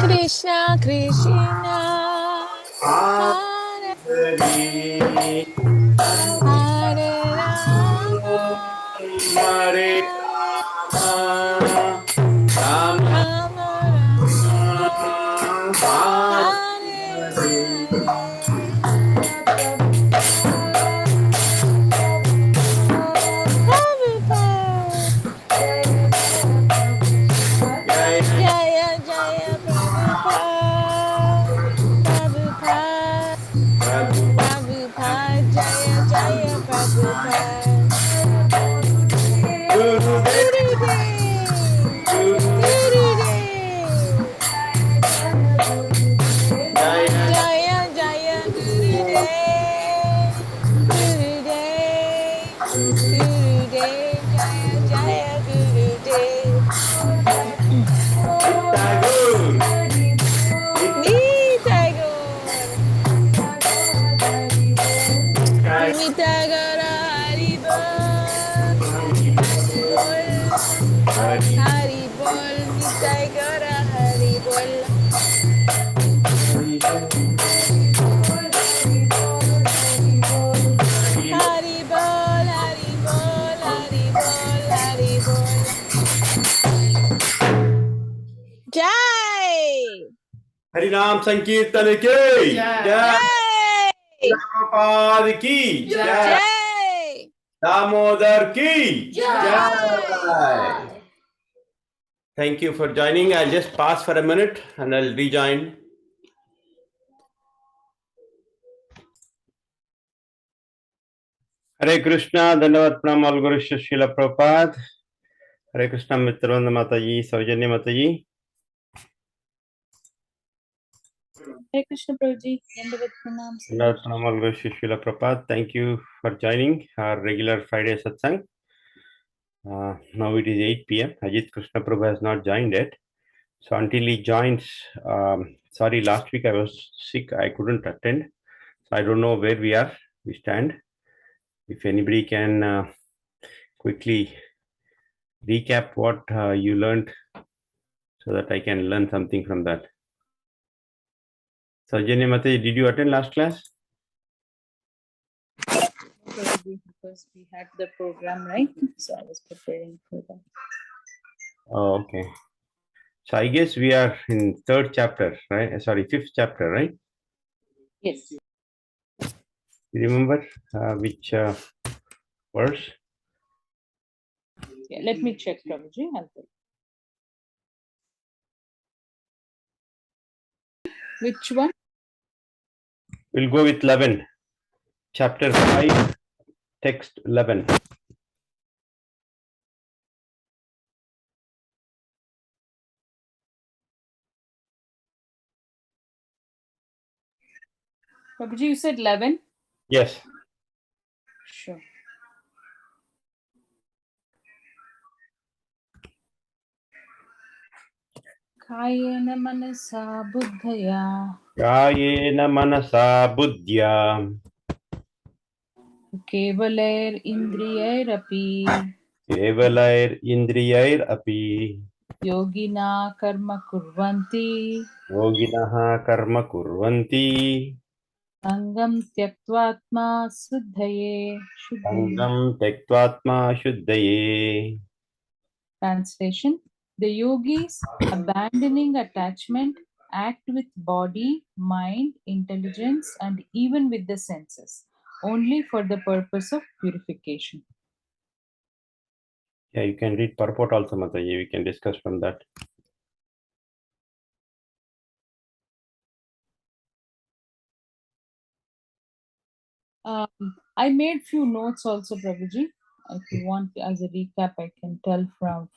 Krishna Krishna Hare Hare Rama Hare Hare Rama Rama Rama Hare Hare Hare Prabhupada Jaya Jaya Prabhupada Prabhupada Prabhupada Jaya Jaya Prabhupada Gurudev Gurudev Jaya Jaya Gurudev Gurudev Gurudev Jaya Jaya Gurudev Nitai Gaur Nitai Gaur Haribol Haribol Nitai Gaur Haribol Haribol Haribol Haribol Haribol Jai हरिनाम संकीर्तन की जय, Jai Prabhupada की जय, Jai Damodar की Jai. Thank you for joining. I'll just pause for a minute and I'll rejoin. Hare Krishna, Dandavad Pranam, All Guru Srila Prabhupada. Hare Krishna, Mitranda Mataji, Saujanya Mataji. Hare Krishna Prabhuji, Dandavat Pranam. Dandavad Pranam, All Guru Srila Prabhupada. Thank you for joining our regular Friday satsang. Now it is 8 p.m. Ajit Krishna Prabhu has not joined yet. So until he joins, sorry, last week I was sick. I couldn't attend. So I don't know where we stand. If anybody can quickly recap what you learned so that I can learn something from that. So Janya Mataji, did you attend last class? Prabhuji, because we had the program, right? So I was preparing for that. Oh, okay. So I guess we are in third chapter, right? Sorry, fifth chapter, right? Yes. You remember which verse? Yeah, let me check, Prabhuji. I'll tell you. Which one? We'll go with 11. Chapter 5, text 11. Prabhuji, you said 11? Yes. Sure. Kayena manasa buddhaya Kayena manasa buddhya kevalair indriyairapi Kevalair indriyair api yogina karma kurvanti Yoginaha karma kurvanti sangam tyaktvatma suddhaye shuddhaye. Sangam tektvatma shuddhaye. Translation: the yogis, abandoning attachment, act with body, mind, intelligence, and even with the senses, only for the purpose of purification. Yeah, you can read purport also, Mataji. We can discuss from that. I made few notes also, Prabhuji. If you want, as a recap, I can tell for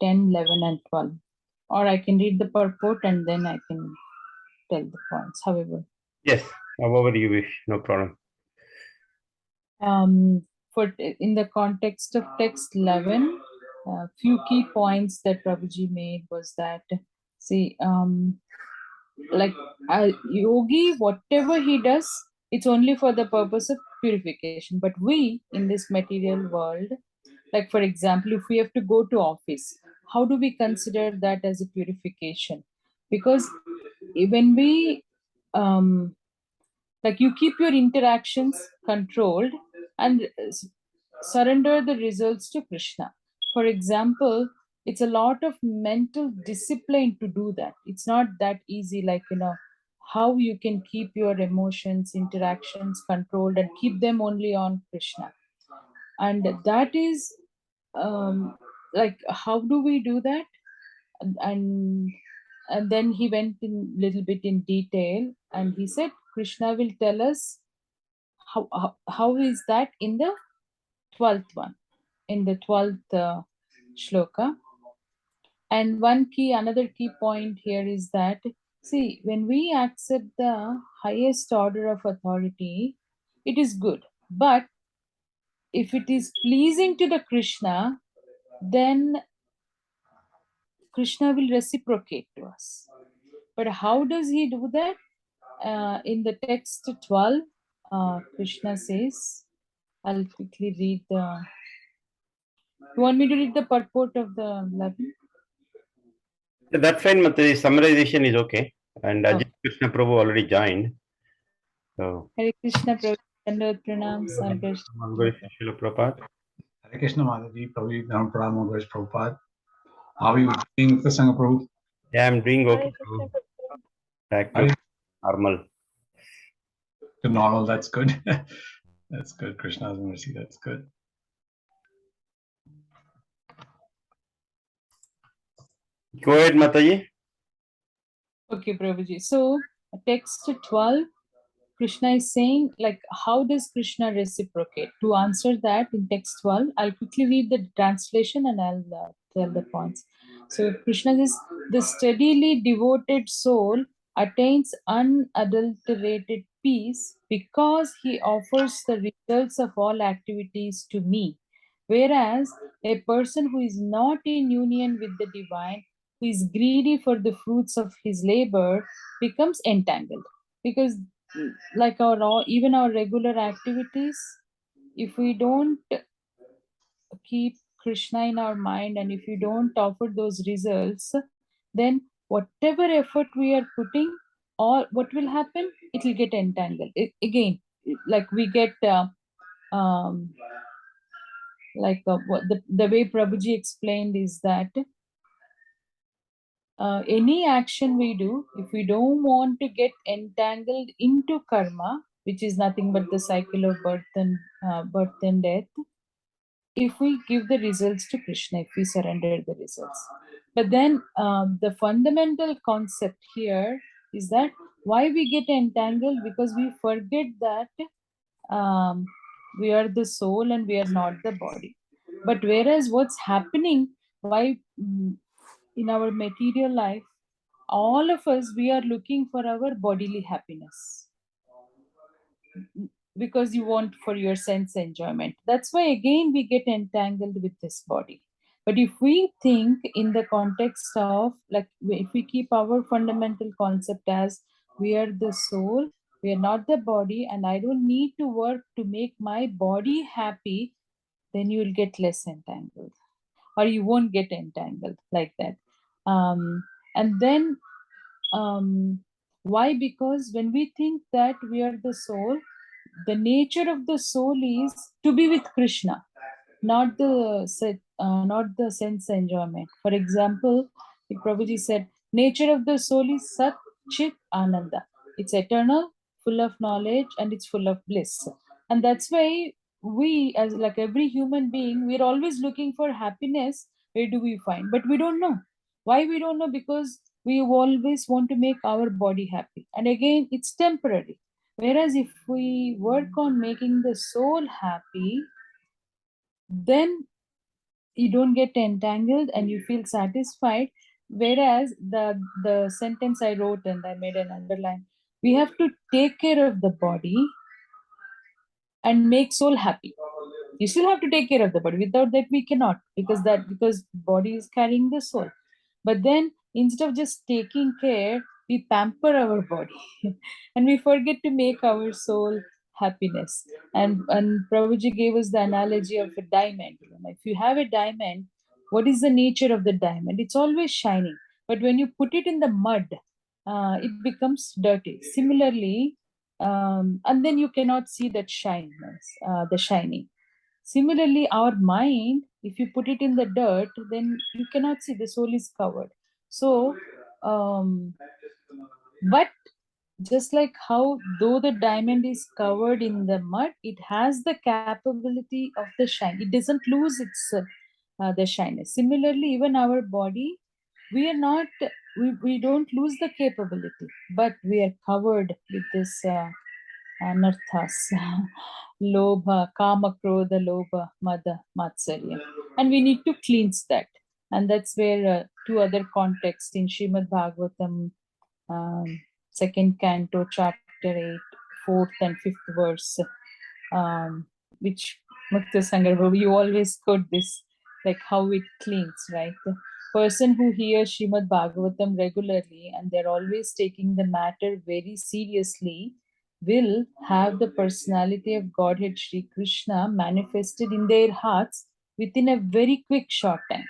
10, 11, and 12. Or I can read the purport and then I can tell the points, however. Yes, however you wish, no problem. For in the context of text 11, few key points that Prabhuji made was that, see, like a yogi, whatever he does, it's only for the purpose of purification. But we in this material world, like for example, if we have to go to office, how do we consider that as a purification? Because when we like you keep your interactions controlled and surrender the results to Krishna. For example, it's a lot of mental discipline to do that. It's not that easy, like, how you can keep your emotions, interactions controlled and keep them only on Krishna. And that is like, how do we do that? And and then he went in little bit in detail and he said Krishna will tell us how is that in the 12th one, in the 12th shloka. And another key point here is that, see, when we accept the highest order of authority, it is good. But if it is pleasing to the Krishna, then Krishna will reciprocate to us. But how does he do that? In the text 12, Krishna says, I'll quickly read the. You want me to read the purport of the 11? That's fine, Mataji. Summarization is okay. And Oh. Ajit Krishna Prabhu already joined. So, Hare Krishna Prabhu, Dandavat Pranam, Sargash. Srila Prabhupada. Hare Krishna Mataji, Prabhu, Dhamma Pranam, Ghosh Prabhupada. How are you doing with the Sangha, Prabhu? Yeah, I'm doing okay. Hare Krishna, Prabhu. Prabhu. Back Hare to normal. to normal, that's good. That's good. Krishna's mercy, that's good. Go ahead, Mataji. Okay, Prabhuji. So, text 12, Krishna is saying, like, how does Krishna reciprocate? To answer that in text 12, I'll quickly read the translation and I'll tell the points. So, Krishna says, the steadily devoted soul attains unadulterated peace because he offers the results of all activities to me. Whereas a person who is not in union with the divine, who is greedy for the fruits of his labor, becomes entangled. Because like even our regular activities, if we don't keep Krishna in our mind and if we don't offer those results, then whatever effort we are putting, or what will happen, it will get entangled. Again, like we get um, what the way Prabhuji explained is that any action we do, if we don't want to get entangled into karma, which is nothing but the cycle of birth and death, if we give the results to Krishna, if we surrender the results. But then the fundamental concept here is that why we get entangled, because we forget that we are the soul and we are not the body. But whereas what's happening, why in our material life, all of us, we are looking for our bodily happiness because you want for your sense enjoyment. That's why again we get entangled with this body. But if we think in the context of, like, if we keep our fundamental concept as we are the soul, we are not the body, and I don't need to work to make my body happy, then you will get less entangled, or you won't get entangled like that. And then why? Because when we think that we are the soul, the nature of the soul is to be with Krishna, not the sense enjoyment. For example, like Prabhuji said, nature of the soul is Sat Chit Ananda. It's eternal, full of knowledge, and it's full of bliss. And that's why we, as like every human being, we're always looking for happiness. Where do we find? But we don't know. Why we don't know? Because we always want to make our body happy. And again, it's temporary. Whereas if we work on making the soul happy, then you don't get entangled and you feel satisfied. Whereas the sentence I wrote and I made an underline, we have to take care of the body and make soul happy. You still have to take care of the body. Without that we cannot, because body is carrying the soul. But then instead of just taking care, we pamper our body and we forget to make our soul happiness. And Prabhuji gave us the analogy of a diamond. If you have a diamond, what is the nature of the diamond? It's always shining. But when you put it in the mud, it becomes dirty. Similarly, and then you cannot see that shyness, the shining. Similarly, our mind, if you put it in the dirt, then you cannot see, the soul is covered. So, but just like how though the diamond is covered in the mud, it has the capability of the shine. It doesn't lose its the shyness. Similarly, even our body, we are not, we don't lose the capability, but we are covered with this anarthas, lobha, kama, krodha, lobha, mada, matsarya. And we need to cleanse that. And that's where two other contexts in Srimad Bhagavatam, second canto, chapter 8, fourth and fifth verse, which Mukta Sangar Prabhu, you always quote this, like how it cleans, right? The person who hears Srimad Bhagavatam regularly and they're always taking the matter very seriously will have the personality of Godhead Sri Krishna manifested in their hearts within a very quick short time.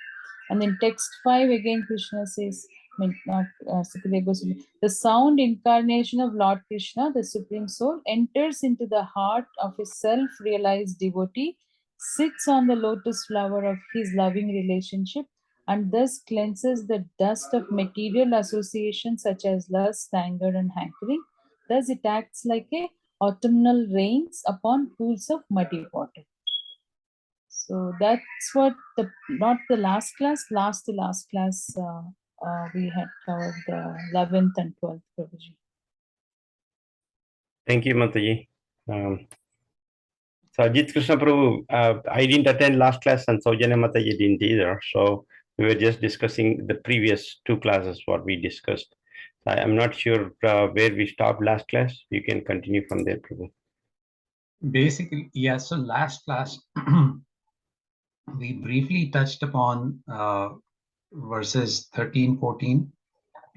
And in text 5 again Krishna says, I mean, not Sukadeva Goswami, the sound incarnation of Lord Krishna, the Supreme Soul, enters into the heart of a self-realized devotee, sits on the lotus flower of his loving relationship, and thus cleanses the dust of material associations such as lust, anger, and hankering. Thus it acts like a autumnal rains upon pools of muddy water. So that's what the, not the last class, last to last class, we had covered the 11th and 12th Prabhuji. Thank you, Mataji. So Ajit Krishna Prabhu, I didn't attend last class and Saujanya Mataji didn't either. So we were just discussing the previous two classes, what we discussed. I'm not sure where we stopped last class. You can continue from there, Prabhu. Basically, yeah, so last class, we briefly touched upon verses 13, 14,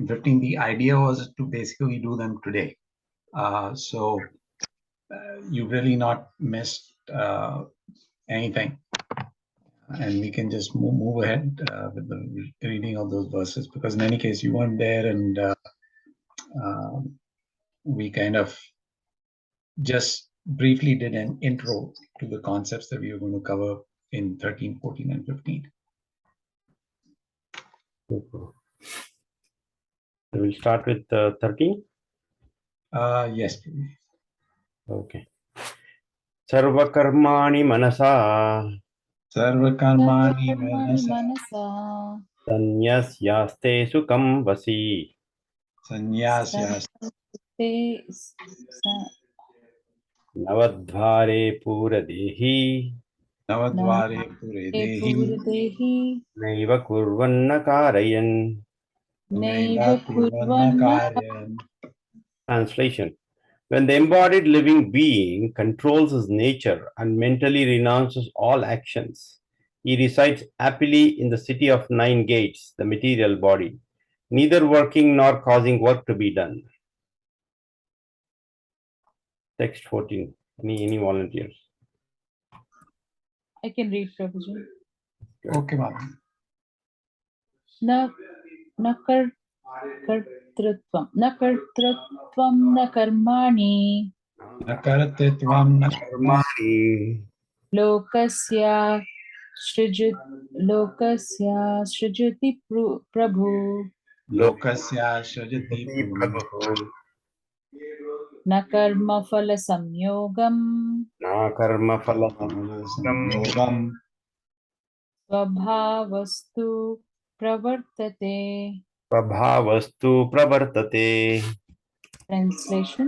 15. The idea was to basically do them today. So you've really not missed anything. And we can just move ahead with the reading of those verses, because in any case, you weren't there, and we kind of just briefly did an intro to the concepts that we were going to cover in 13, 14, and 15. We'll start with 13. Yes, please. Okay. Sarva karmani manasa Sarva karmani Karmani manasa manasa sanyasyaste sukam vasi sannyasya te navadvare pura dehi navadvare pure dehi purdehi naiva kurvanna karayan. naiva kurvanna kurvanna. karyan. Translation. When the embodied living being controls his nature and mentally renounces all actions, he resides happily in the city of 9 gates, the material body, neither working nor causing work to be done. Text 14. Any volunteers? I can read, Prabhuji. Okay, Madam. न कर्तृत्वं न कर्माणि न कर्तृत्वं न कर्माणि लोकस्य सृजति प्रभु lokasya shrajati prabhu न कर्मफलसंयोगं samyogam स्वभावस्तु प्रवर्तते. Prabhavastu pravartate. Translation: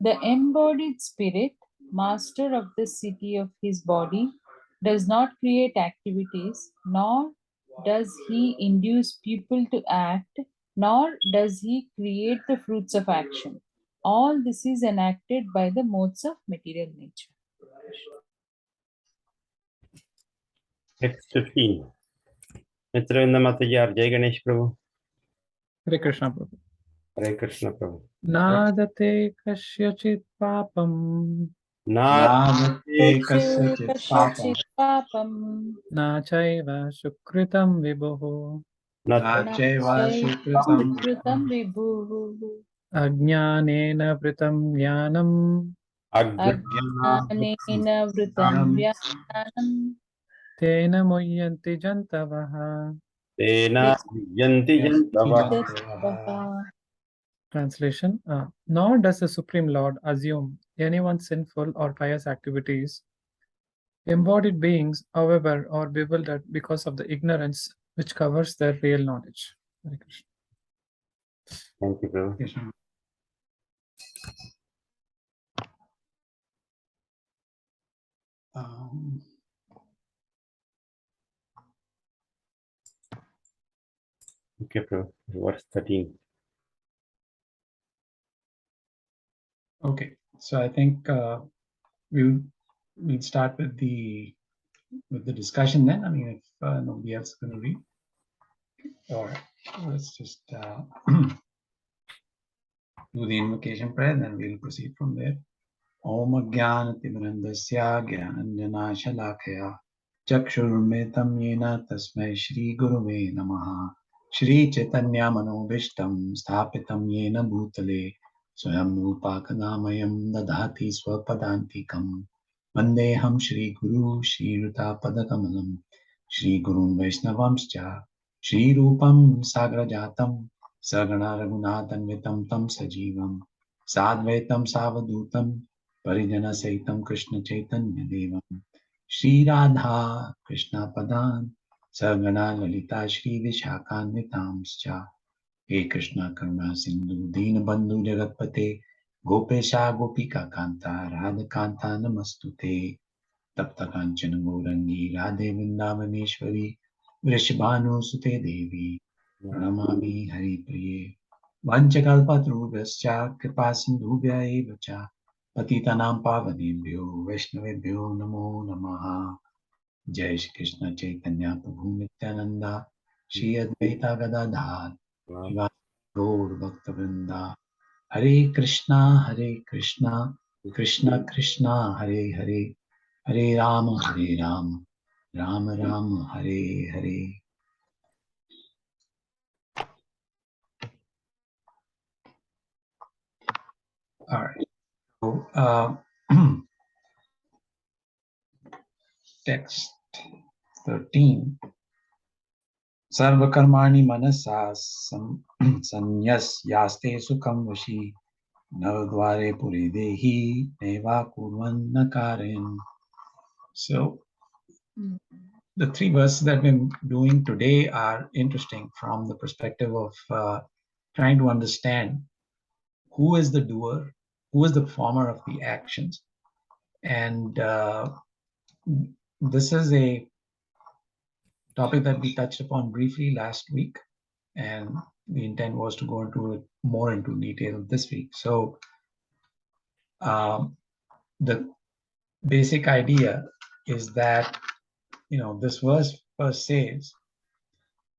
The embodied spirit, master of the city of his body, does not create activities, nor does he induce people to act, nor does he create the fruits of action. All this is enacted by the modes of material nature. Text 15. Mitravinda Mataji, Jai Ganesh Prabhu. Hare Krishna Prabhu. Hare Krishna Prabhu. Nadate kasyachit papam, Nādate Nācate kasyachit papam, kaśyachit papam, na chaiva sukritam vibhuः, nācaiva nācaiva sukritam sukritam vibhuः. ajñānena vritam jnanam, अज्ञानेन वृतं vijnanam ज्ञानं tena muyyanti jantavah. Tena Yanti Jantava. ततः Translation. Nor does the Supreme Lord assume anyone's sinful or pious activities. Embodied beings, however, are bewildered because of the ignorance which covers their real knowledge. Hare Krishna. Thank you, Prabhu. Krishna. Okay, Prabhu. Verse 13. Okay, so I think we'll start with the discussion then. I mean, if nobody else is going to read, all right, let's just do the invocation prayer, then we'll proceed from there. Om Ajnanatimirandasya Jnananjana Shalakaya Chakshurunmetam Yena Tasmai Shri Guruve Namaha Shri Chaitanya Manobishtam Sthapitam Yena Bhutale Swayam Rupakanamayam Dadhati Swapadantikam Vandeham Shri Guru Shri Ruta Padakamalam Shri Gurun Vaishnavamscha Shri Rupam Sagrajatam Sagana Raghunathanvitam Tam Sajivam Sadvaitam Savadutam Parijana Saitam Krishna Chaitanya Devam Shri Radha Krishna Padan Sagana Lalita Shri Vishakhanvitamscha He Krishna Karuna Sindhu Deenabandhu Jagatpate Gopesha Gopika Kanta Radha Kanta Namastute Tapta Kanchana Gourangi Radhe Vrindavaneshwari Vrishabhanu Sute Devi Pranamami Hari Priye Vanchakalpatrubhyascha Kripasindhubhya eva cha Patitanam Pavanebhyo Vaishnavebhyo Namo Namaha Jai Shri Krishna Chaitanya Prabhu Nityananda Shri Advaita Gadadhar Shiva Gaur Bhaktavrinda Hare Krishna Krishna Krishna Hare Hare Hare Rama Rama Rama Hare Hare. All right. So, text 13. Sarvakarmani manasa sanyas yaste sukham vashi navadvare puridehi neva kurvanna karayan. So, the three verses that we're doing today are interesting from the perspective of trying to understand who is the doer, who is the performer of the actions. And this is a topic that we touched upon briefly last week, and the intent was to go into it more into detail this week. So the basic idea is that, this verse first says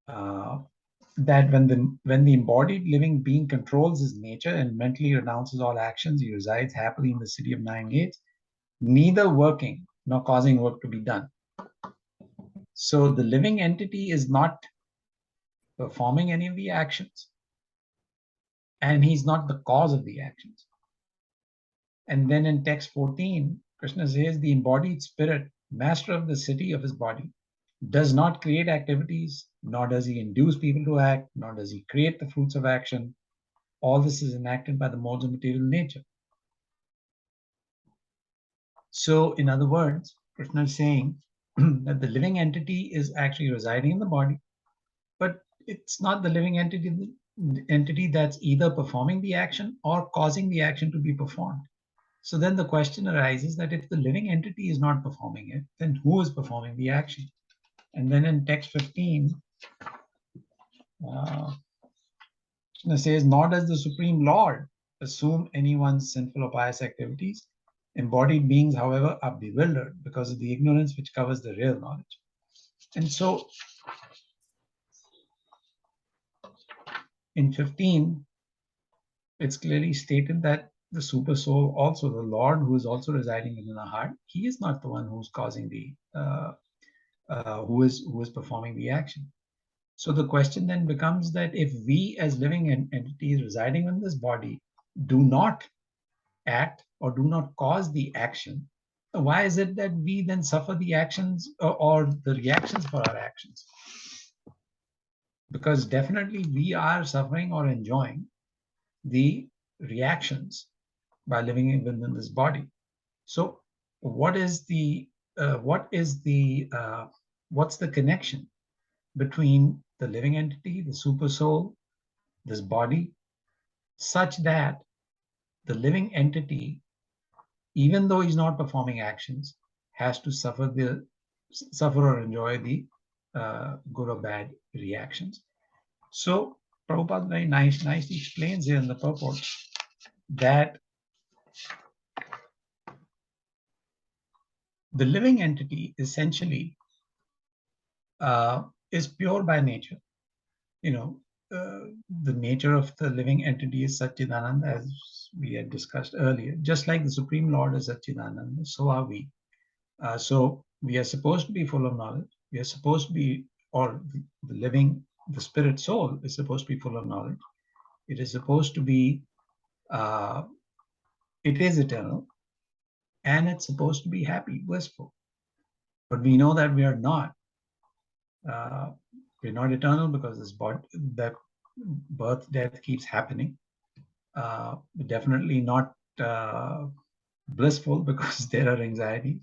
that when the embodied living being controls his nature and mentally renounces all actions, he resides happily in the city of nine gates, neither working nor causing work to be done. So the living entity is not performing any of the actions, and he's not the cause of the actions. And then in text 14, Krishna says the embodied spirit, master of the city of his body, does not create activities, nor does he induce people to act, nor does he create the fruits of action. All this is enacted by the modes of material nature. So, in other words, Krishna is saying that the living entity is actually residing in the body, but it's not the living entity that's either performing the action or causing the action to be performed. So then the question arises that if the living entity is not performing it, then who is performing the action? And then in text 15, Krishna says, nor does the Supreme Lord assume anyone's sinful or pious activities. Embodied beings, however, are bewildered because of the ignorance which covers the real knowledge. And so in 15, it's clearly stated that the super soul, also the Lord who is also residing within the heart, he is not the one who's causing the who is performing the action. So the question then becomes that if we as living entities residing in this body do not act or do not cause the action, why is it that we then suffer the actions or the reactions for our actions? Because definitely we are suffering or enjoying the reactions by living within this body. So what's the connection between the living entity, the super soul, this body, such that the living entity, even though he's not performing actions, has to suffer or enjoy the good or bad reactions? So Prabhupada very nicely explains here in the purport that the living entity essentially is pure by nature. You know, the nature of the living entity is Satchidananda, as we had discussed earlier. Just like the Supreme Lord is Satchidananda, so are we. So we are supposed to be full of knowledge. We are supposed to be, or the spirit soul is supposed to be full of knowledge. It is supposed to be, it is eternal, and it's supposed to be happy, blissful. But we know that we are not. We're not eternal because that birth, death keeps happening. Definitely not blissful because there are anxieties,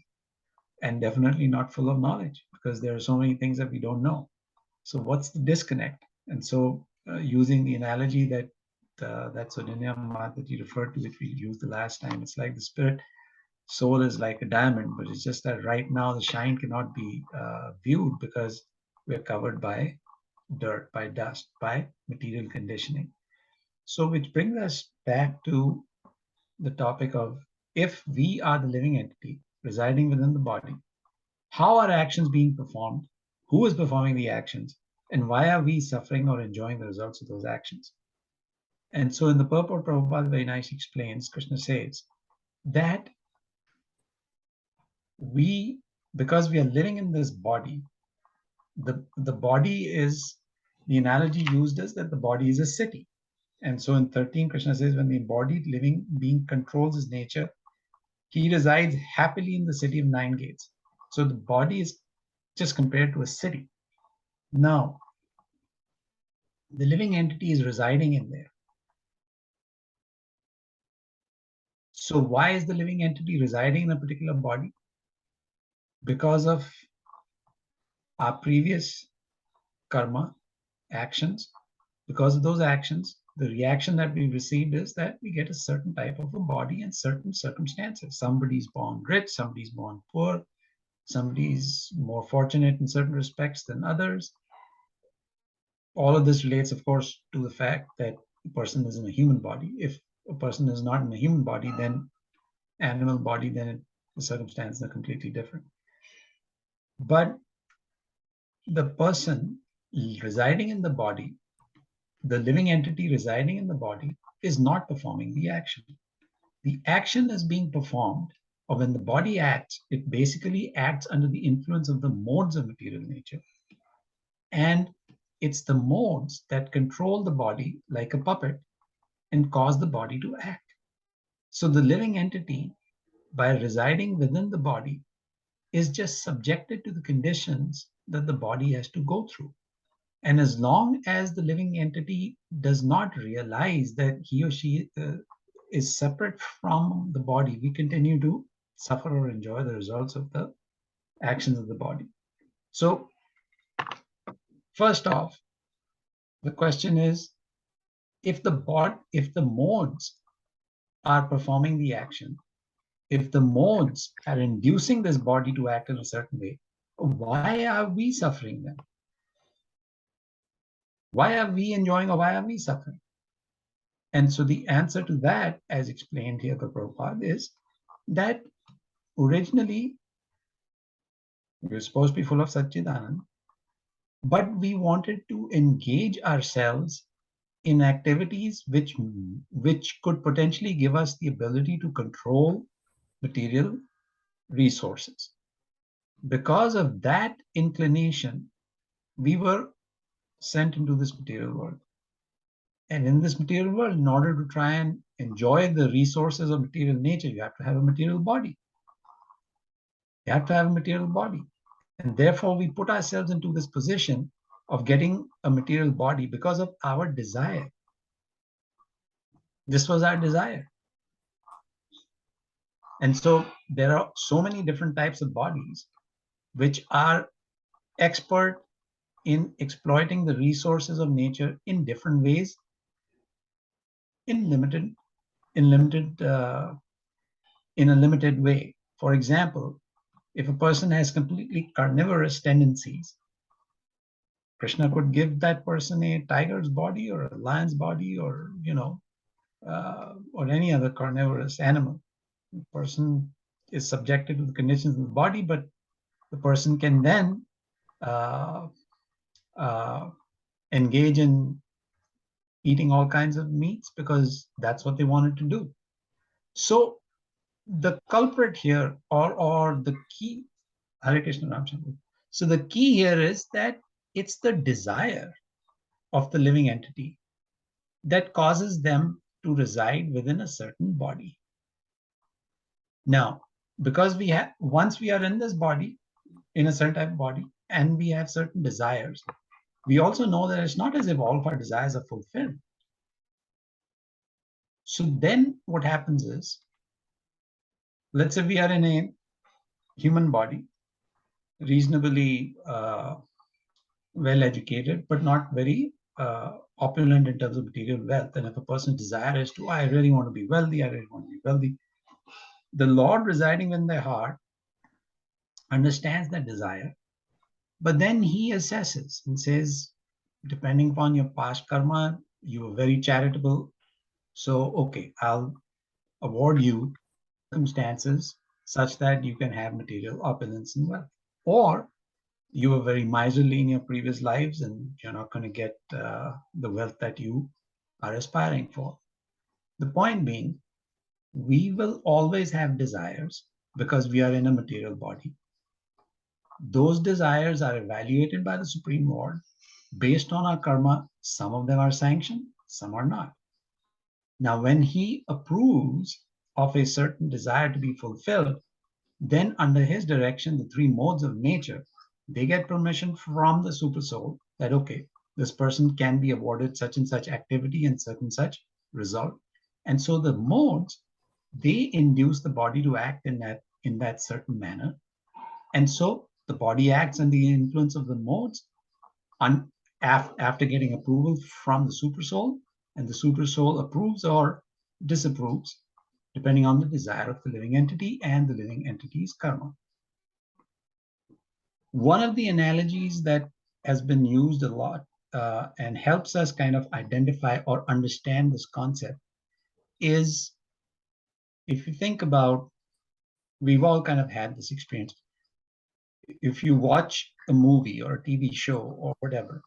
and definitely not full of knowledge because there are so many things that we don't know. So what's the disconnect? And so using the analogy that Sodinya Mahat that you referred to, which we used the last time, it's like the spirit soul is like a diamond, but it's just that right now the shine cannot be viewed because we're covered by dirt, by dust, by material conditioning. So which brings us back to the topic of, if we are the living entity residing within the body, how are actions being performed? Who is performing the actions? And why are we suffering or enjoying the results of those actions? And so in the purport, Prabhupada very nicely explains, Krishna says that because we are living in this body, the body is, the analogy used is that the body is a city. And so in 13, Krishna says, when the embodied living being controls his nature, he resides happily in the city of 9 gates. So the body is just compared to a city. Now, the living entity is residing in there. So why is the living entity residing in a particular body? Because of our previous karma, actions. Because of those actions, the reaction that we received is that we get a certain type of a body in certain circumstances. Somebody's born rich, somebody's born poor, somebody's more fortunate in certain respects than others. All of this relates, of course, to the fact that a person is in a human body. If a person is not in a human body, then animal body, then the circumstances are completely different. But the person residing in the body, the living entity residing in the body, is not performing the action. The action is being performed, or when the body acts, it basically acts under the influence of the modes of material nature. And it's the modes that control the body like a puppet and cause the body to act. So the living entity, by residing within the body, is just subjected to the conditions that the body has to go through. And as long as the living entity does not realize that he or she is separate from the body, we continue to suffer or enjoy the results of the actions of the body. So first off, the question is, if the modes are performing the action, if the modes are inducing this body to act in a certain way, why are we suffering then? Why are we enjoying or why are we suffering? And so the answer to that, as explained here by Prabhupada, is that originally we were supposed to be full of Satchidanand, but we wanted to engage ourselves in activities which could potentially give us the ability to control material resources. Because of that inclination, we were sent into this material world. And in this material world, in order to try and enjoy the resources of material nature, you have to have a material body. You have to have a material body. And therefore, we put ourselves into this position of getting a material body because of our desire. This was our desire. And so there are so many different types of bodies which are expert in exploiting the resources of nature in different ways, in a limited way. For example, if a person has completely carnivorous tendencies, Krishna could give that person a tiger's body or a lion's body, or or any other carnivorous animal. The person is subjected to the conditions of the body, but the person can then engage in eating all kinds of meats because that's what they wanted to do. So the culprit here, or the key, Hare Krishna Ramchandra. So the key here is that it's the desire of the living entity that causes them to reside within a certain body. Now, because once we are in this body, in a certain type of body, and we have certain desires, we also know that it's not as if all of our desires are fulfilled. So then what happens is, let's say we are in a human body, reasonably well educated, but not very opulent in terms of material wealth. And if a person's desire is to, I really want to be wealthy, I really want to be wealthy, the Lord residing in their heart understands that desire, but then he assesses and says, depending upon your past karma, you were very charitable. So, okay, I'll award you circumstances such that you can have material opulence and wealth. Or you were very miserly in your previous lives and you're not going to get the wealth that you are aspiring for. The point being, we will always have desires because we are in a material body. Those desires are evaluated by the Supreme Lord based on our karma. Some of them are sanctioned, some are not. Now, when he approves of a certain desire to be fulfilled, then under his direction, the three modes of nature, they get permission from the supersoul that, okay, this person can be awarded such and such activity and such and such result. And so the modes, they induce the body to act in that certain manner. And so the body acts under the influence of the modes after getting approval from the supersoul, and the supersoul approves or disapproves depending on the desire of the living entity and the living entity's karma. One of the analogies that has been used a lot and helps us kind of identify or understand this concept is, if you think about, we've all kind of had this experience. If you watch a movie or a TV show or whatever,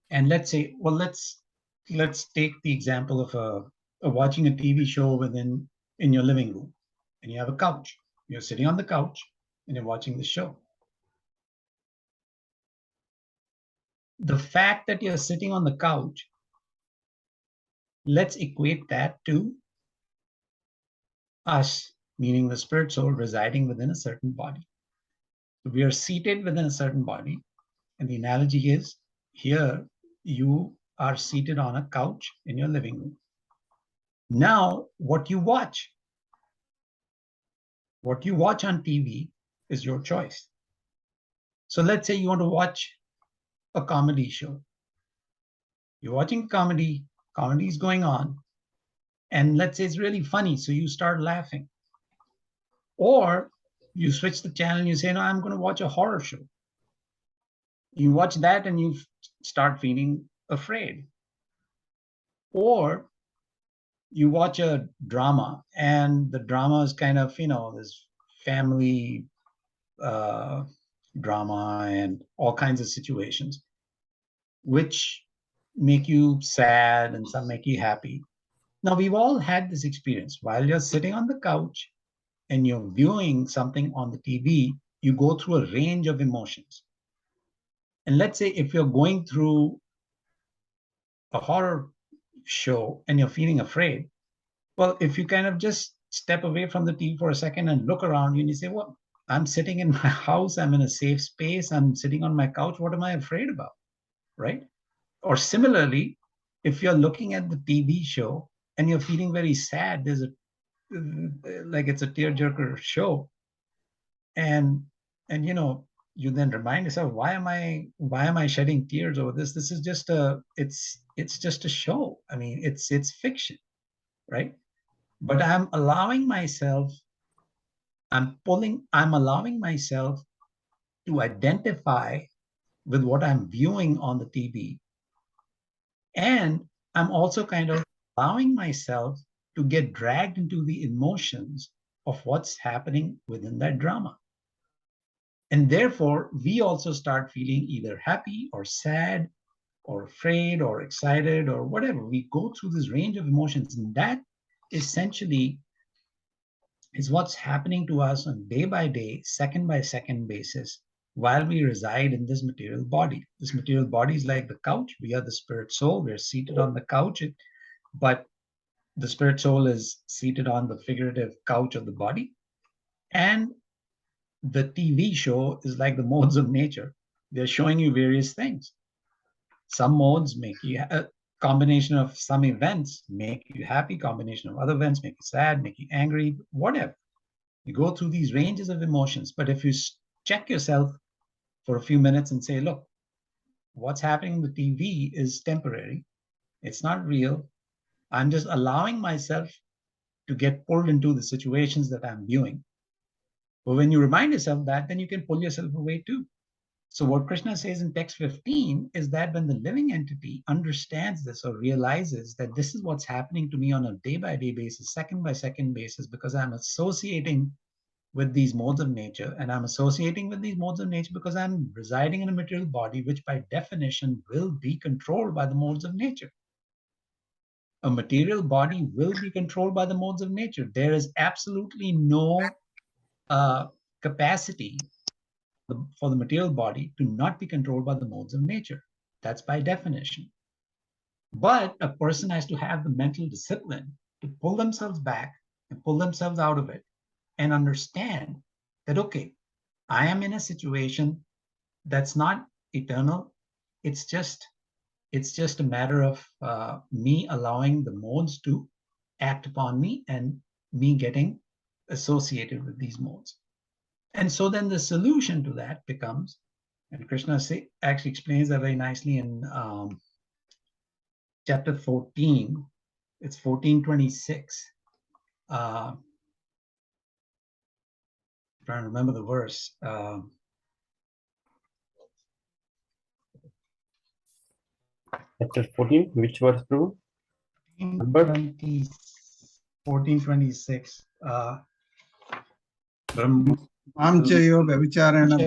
and let's say, well, let's take the example of watching a TV show in your living room, and you have a couch. You're sitting on the couch and you're watching the show. The fact that you're sitting on the couch, let's equate that to us, meaning the spirit soul residing within a certain body. So we are seated within a certain body, and the analogy is, here you are seated on a couch in your living room. Now, what you watch on TV is your choice. So let's say you want to watch a comedy show. You're watching comedy is going on, And let's say it's really funny, so you start laughing. Or you switch the channel and you say, no, I'm going to watch a horror show. You watch that and you start feeling afraid. Or you watch a drama, and the drama is kind of, this family drama and all kinds of situations, which make you sad and some make you happy. Now, we've all had this experience. While you're sitting on the couch and you're viewing something on the TV, you go through a range of emotions. And let's say if you're going through a horror show and you're feeling afraid, well, if you kind of just step away from the TV for a second and look around you and you say, well, I'm sitting in my house, I'm in a safe space, I'm sitting on my couch, what am I afraid about, right? Or similarly, if you're looking at the TV show and you're feeling very sad, there's like it's a tearjerker show, and you then remind yourself, why am I shedding tears over this? This is just it's just a show. I mean, it's fiction, right? But I'm allowing myself to identify with what I'm viewing on the TV. And I'm also kind of allowing myself to get dragged into the emotions of what's happening within that drama. And therefore, we also start feeling either happy or sad or afraid or excited or whatever. We go through this range of emotions, and that essentially is what's happening to us on day by day, second by second basis while we reside in this material body. This material body is like the couch. We are the spirit soul. We're seated on the couch, but the spirit soul is seated on the figurative couch of the body. And the TV show is like the modes of nature. They're showing you various things. Some modes make you a combination of some events make you happy, combination of other events make you sad, make you angry, whatever. You go through these ranges of emotions. But if you check yourself for a few minutes and say, look, what's happening in the TV is temporary. It's not real. I'm just allowing myself to get pulled into the situations that I'm viewing. But when you remind yourself that, then you can pull yourself away too. So what Krishna says in text 15 is that when the living entity understands this or realizes that this is what's happening to me on a day-by-day basis, second-by-second basis, because I'm associating with these modes of nature, and I'm associating with these modes of nature because I'm residing in a material body, which by definition will be controlled by the modes of nature. A material body will be controlled by the modes of nature. There is absolutely no capacity for the material body to not be controlled by the modes of nature. That's by definition. But a person has to have the mental discipline to pull themselves back and pull themselves out of it and understand that, okay, I am in a situation that's not eternal. It's just a matter of me allowing the modes to act upon me and me getting associated with these modes. And so then the solution to that becomes, and Krishna actually explains that very nicely in chapter 14. It's 14:26. Trying to remember the verse. Chapter 14, which verse, Prabhu? Number 14:26. Mam chayo vyabhicharena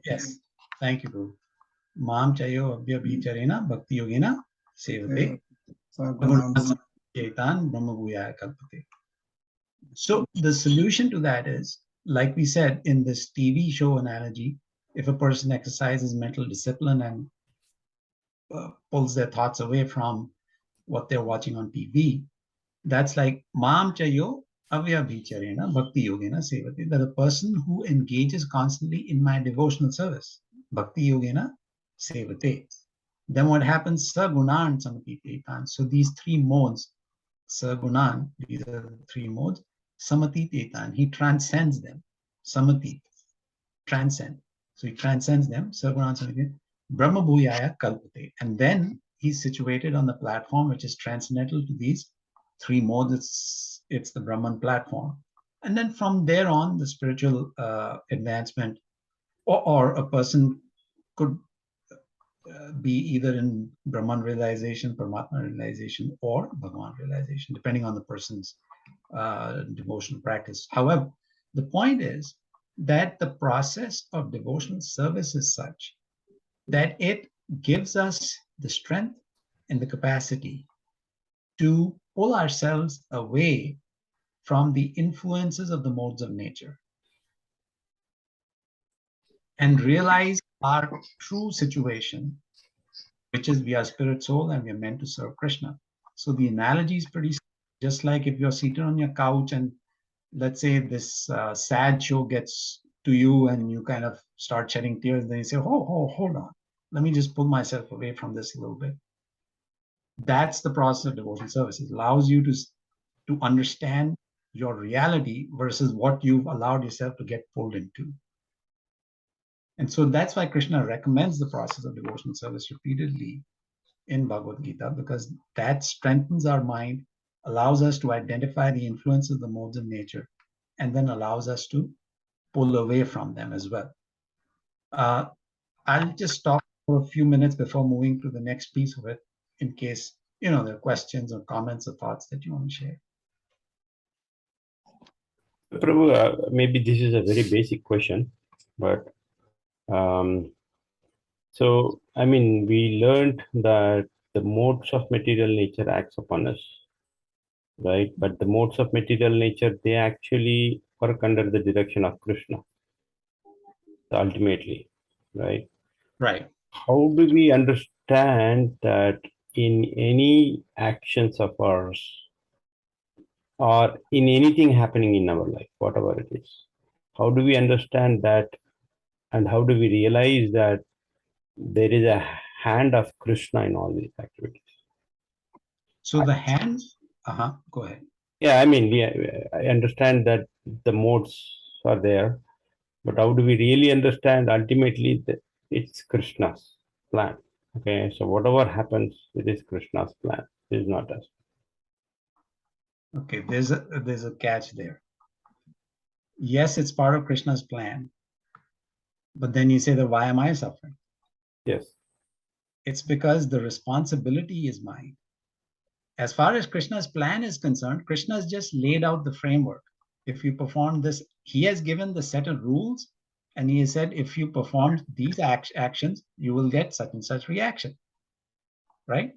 Yes, thank you, Prabhu. Mam chayo vyabhicharena bhakti yogena sevate chaitan brahma bhuyaya kalpate. So the solution to that is, like we said in this TV show analogy, if a person exercises mental discipline and pulls their thoughts away from what they're watching on TV, that's like Mam Chayo Avyabhicharena Bhakti Yogena Sevate, that a person who engages constantly in my devotional service, Bhakti Yogena Sevate. Then what happens? Sagunan Samatitetan. So these three modes, Sagunan, these are the three modes. Samatitetan, he transcends them. Samati, transcend. So he transcends them. Sagunan Samatitetan. Brahma Bhuyaya Kalpate. And then he's situated on the platform which is transcendental to these three modes, it's the Brahman platform. And then from there on, the spiritual advancement, or a person could be either in Brahman realization, Paramatma realization, or Bhagavan realization, depending on the person's devotional practice. However, the point is that the process of devotional service is such that it gives us the strength and the capacity to pull ourselves away from the influences of the modes of nature and realize our true situation, which is we are spirit soul and we are meant to serve Krishna. So the analogy is pretty just like if you're seated on your couch and let's say this sad show gets to you and you kind of start shedding tears, then you say, oh, hold on. Let me just pull myself away from this a little bit. That's the process of devotional service. It allows you to understand your reality versus what you've allowed yourself to get pulled into. And so that's why Krishna recommends the process of devotional service repeatedly in Bhagavad Gita, because that strengthens our mind, allows us to identify the influence of the modes of nature, and then allows us to pull away from them as well. I'll just stop for a few minutes before moving to the next piece of it, in case there are questions or comments or thoughts that you want to share. Prabhu, maybe this is a very basic question, but so I mean, we learned that the modes of material nature acts upon us, right? But the modes of material nature, they actually work under the direction of Krishna, ultimately, right? Right. How do we understand that in any actions of ours or in anything happening in our life, whatever it is, how do we understand that, and how do we realize that there is a hand of Krishna in all these activities? So the hand, go ahead. Yeah, I mean, I understand that the modes are there, but how do we really understand ultimately that it's Krishna's plan? Okay, so whatever happens, it is Krishna's plan. It is not us. Okay, there's a catch there. Yes, it's part of Krishna's plan, but then you say that why am I suffering? Yes. It's because the responsibility is mine. As far as Krishna's plan is concerned, Krishna has just laid out the framework. If you perform this, he has given the set of rules, and he has said, if you perform these actions, you will get such and such reaction, right?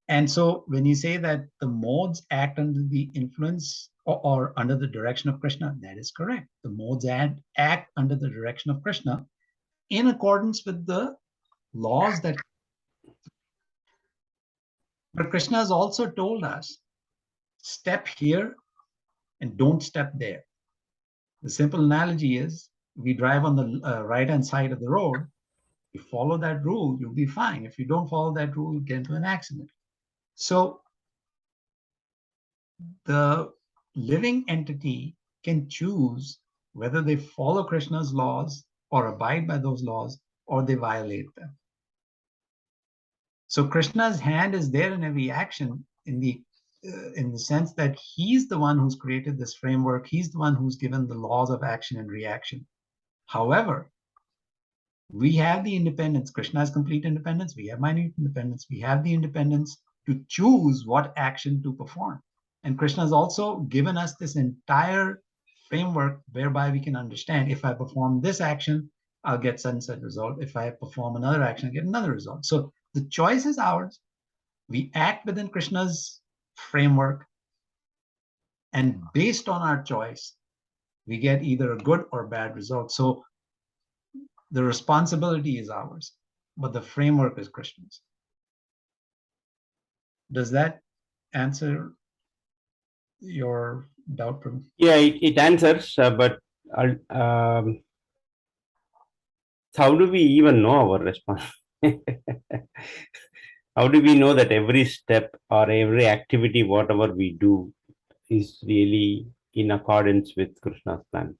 And so when you say that the modes act under the influence or under the direction of Krishna, that is correct. The modes act under the direction of Krishna in accordance with the laws that. But Krishna has also told us, step here and don't step there. The simple analogy is, we drive on the right-hand side of the road. You follow that rule, you'll be fine. If you don't follow that rule, you get into an accident. So the living entity can choose whether they follow Krishna's laws or abide by those laws, or they violate them. So Krishna's hand is there in every action, in the sense that he's the one who's created this framework. He's the one who's given the laws of action and reaction. However, we have the independence. Krishna has complete independence. We have minute independence. We have the independence to choose what action to perform. And Krishna has also given us this entire framework whereby we can understand, if I perform this action, I'll get such and such result. If I perform another action, I get another result. So the choice is ours. We act within Krishna's framework, and based on our choice, we get either a good or bad result. So the responsibility is ours, but the framework is Krishna's. Does that answer your doubt, Prabhu? Yeah, it answers, but how do we even know our response? How do we know that every step or every activity, whatever we do, is really in accordance with Krishna's plan?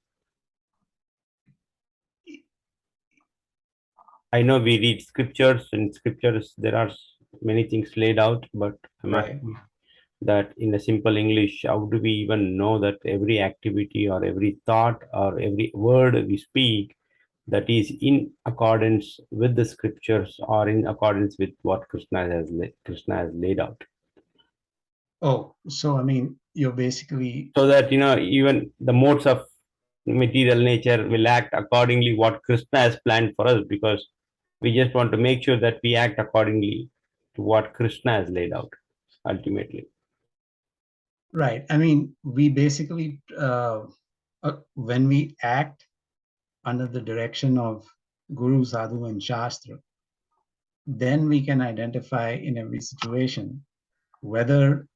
I know we read scriptures, and scriptures there are many things laid out, but I'm asking, that in a simple English, how do we even know that every activity or every thought or every word we speak that is in accordance with the scriptures or in accordance with what Krishna has laid out? Oh, so I mean, you're basically So that even the modes of material nature will act accordingly what Krishna has planned for us, because we just want to make sure that we act accordingly to what Krishna has laid out ultimately. right. I mean, we basically, when we act under the direction of Guru, Sadhu, and Shastra, then we can identify in every situation whether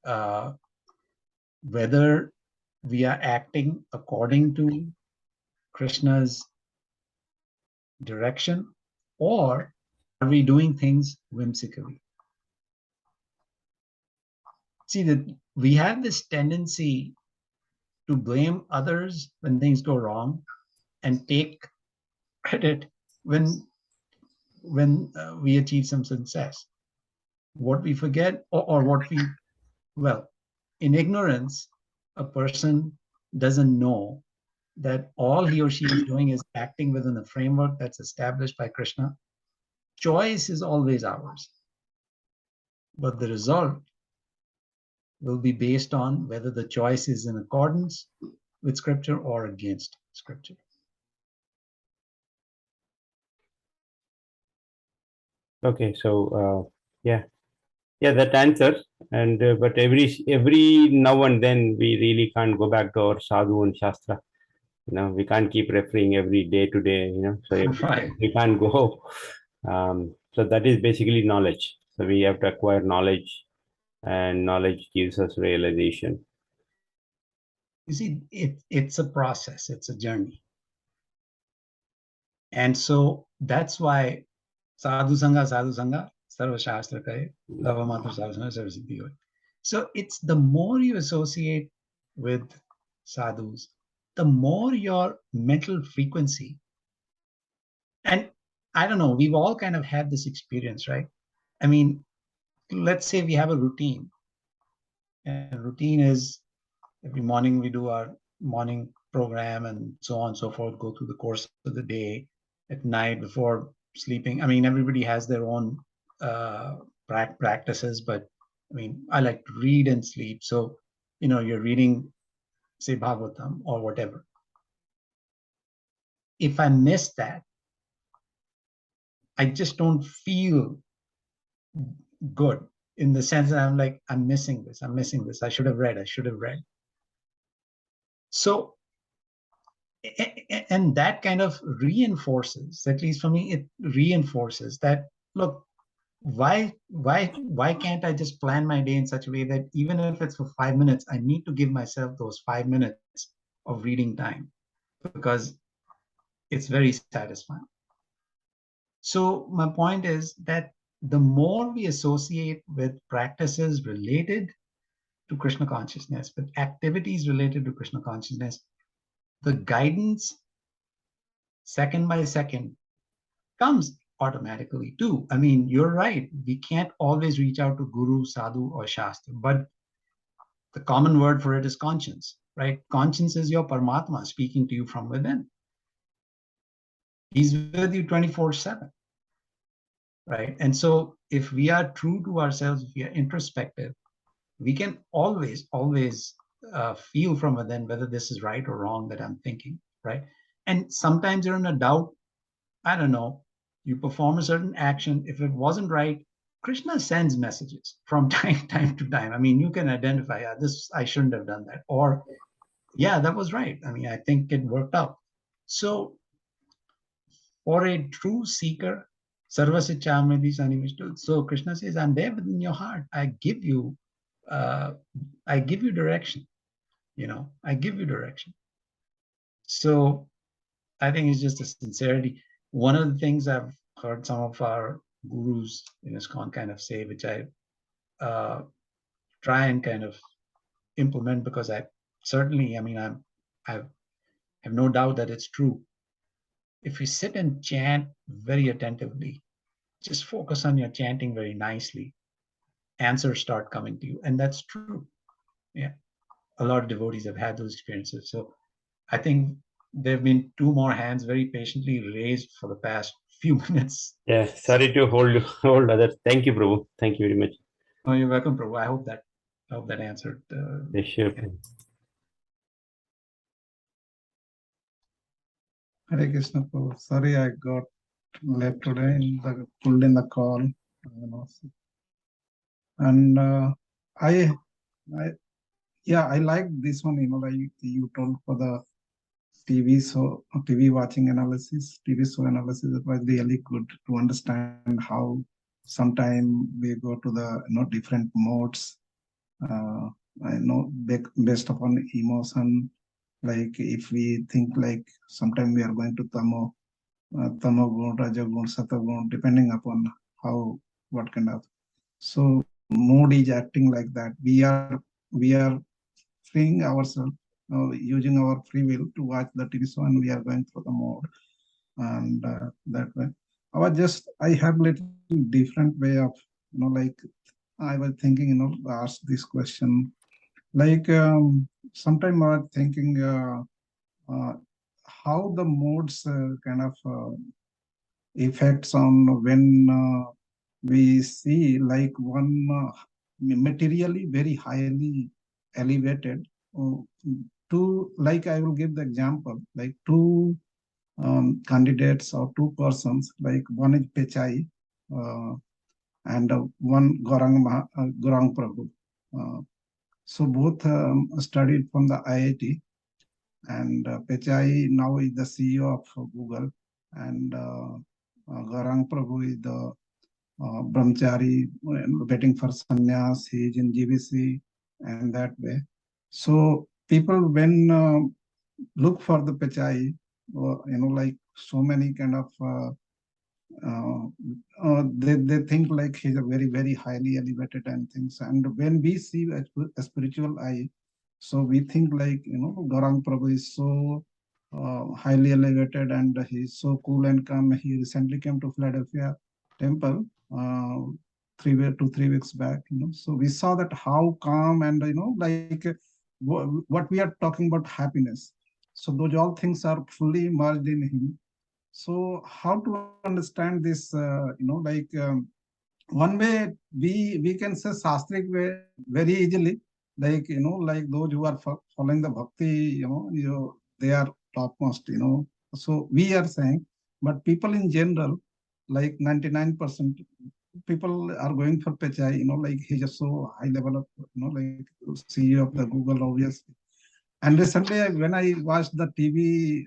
whether we are acting according to Krishna's direction, or are we doing things whimsically? See, that we have this tendency to blame others when things go wrong and take credit when we achieve some success. What we forget, or what we, well, in ignorance, a person doesn't know that all he or she is doing is acting within a framework that's established by Krishna. Choice is always ours, but the result will be based on whether the choice is in accordance with scripture or against scripture. Okay, so yeah, that answers. And but every now and then we really can't go back to our sadhu and shastra. We can't keep referring every day to day. So Right. we can't go. So that is basically knowledge. So we have to acquire knowledge, and knowledge gives us realization. You see, it's a process, it's a journey. And so that's why sadhu sangha, sarva shastra kahe, lava matra sadhu sangha, sarva siddhi hoy. So it's the more you associate with sadhus, the more your mental frequency. And I don't know, we've all kind of had this experience, right? I mean, let's say we have a routine. And routine is every morning we do our morning program and so on and so forth, go through the course of the day, at night before sleeping. I mean, everybody has their own practices, but I mean, I like to read and sleep. So, you're reading, say, Bhagavatam or whatever. If I miss that, I just don't feel good, in the sense that I'm like, I'm missing this. I should have read. So, and that kind of reinforces, at least for me, it reinforces that, look, why can't I just plan my day in such a way that even if it's for 5 minutes, I need to give myself those 5 minutes of reading time, because it's very satisfying. So my point is that the more we associate with practices related to Krishna consciousness, with activities related to Krishna consciousness, the guidance second by second comes automatically too. I mean, you're right. We can't always reach out to Guru, Sadhu, or Shastra, but the common word for it is conscience, right? Conscience is your Paramatma speaking to you from within. He's with you 24/7, right? And so if we are true to ourselves, if we are introspective, we can always feel from within whether this is right or wrong that I'm thinking, right? And sometimes you're in a doubt. I don't know, you perform a certain action. If it wasn't right, Krishna sends messages from time to time. I mean, you can identify, this, I shouldn't have done that. Or, yeah, that was right. I mean, I think it worked out. So for a true seeker, sarvasya chamriti sanimishtu. So Krishna says, I'm there within your heart. I give you direction. I give you direction. So I think it's just a sincerity. One of the things I've heard some of our gurus in ISKCON kind of say, which I try and kind of implement, because I have no doubt that it's true. If you sit and chant very attentively, just focus on your chanting very nicely, answers start coming to you. And that's true. Yeah, a lot of devotees have had those experiences. So I think there have been two more hands very patiently raised for the past few minutes. Yeah, sorry to hold others. Thank you, Prabhu. Thank you very much. Oh, you're welcome, Prabhu. I hope that answered. Yeah, sure. Yeah. Hare Krishna Prabhu. Sorry, I got late today pulled in the call. And I I like this one, like you told for the TV watching analysis, TV show analysis. It was really good to understand how sometime we go to the different modes. I know based upon emotion, like if we think like sometime we are going to tamo raja gun, sata gun, depending upon how what kind of mood is acting like that. We are freeing ourselves, using our free will to watch the TV show, and we are going through the mode, and that way. I have little different way of, like I was thinking, ask this question. Like sometime I was thinking uh, how the modes kind of effects on when we see like one materially very highly elevated, uh, two, like I will give the example, like two candidates or two persons, like one is Pechai and one Gorang Prabhu. So both studied from the IIT, and Pechai now is the CEO of Google, and Gorang Prabhu is the brahmachari, waiting for sannyas. He is in GBC, and that way. So people when look for the Pechai, like so many kind of they think like he's a very very highly elevated and things. And when we see a spiritual eye, so we think like Gaurang Prabhu is so highly elevated and he's so cool and calm. He recently came to Philadelphia temple 3 weeks back. So we saw that how calm and like what we are talking about happiness. So those all things are fully merged in him. So how to understand this? Like one way we can say sastric way very easily, like like those who are following the bhakti, they are topmost. So we are saying, but people in general, like 99% people are going for Pechai. Like he's just so high level of like CEO of the Google, obviously. And recently, when I watched the TV,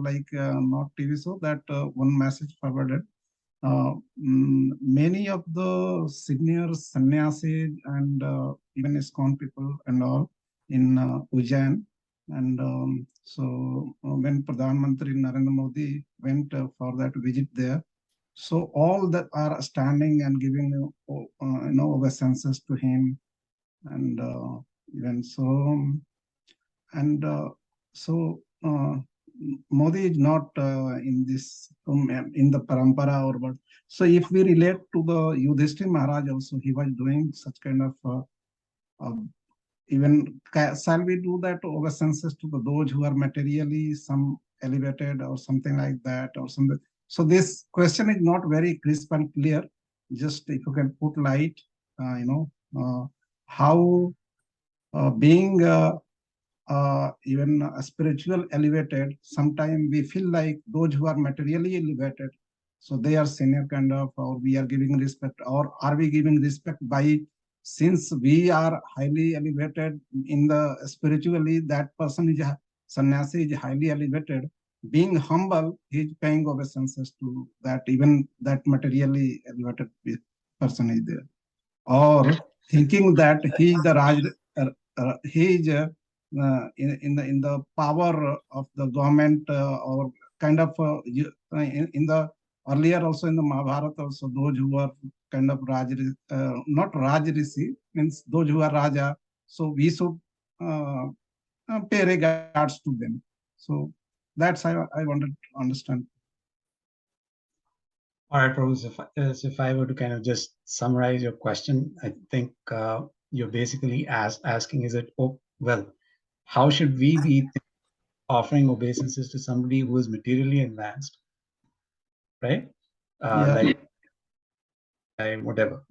like not TV show, that one message forwarded. Many of the senior sannyasis and even ISKCON people and all in Ujjain. And when Pradhan Mantri Narendra Modi went for that visit there, so all that are standing and giving obeisances to him, and even so. And Modi is not in this in the parampara or what. So if we relate to the Yudhishthir Maharaj also, he was doing such kind of uh, even shall we do that obeisances to those who are materially some elevated or something like that or something. So this question is not very crisp and clear. Just if you can put light, how being even spiritual elevated, sometimes we feel like those who are materially elevated, so they are senior kind of, or we are giving respect, or are we giving respect by, since we are highly elevated in the spiritually, that person is sannyasi is highly elevated. Being humble, he is paying obeisances to that, even that materially elevated person is there, or thinking that he is the Raj, he is in the power of the government, or kind of in the earlier also in the Mahabharata also, those who are kind of not Raj Rishi, means those who are Raja, so we should pay regards to them. So that's I wanted to understand. All right, Prabhu, if I were to kind of just summarize your question, I think you're basically asking, is it, oh, well, how should we be offering obeisances to somebody who is materially advanced, right? Yeah. Like whatever.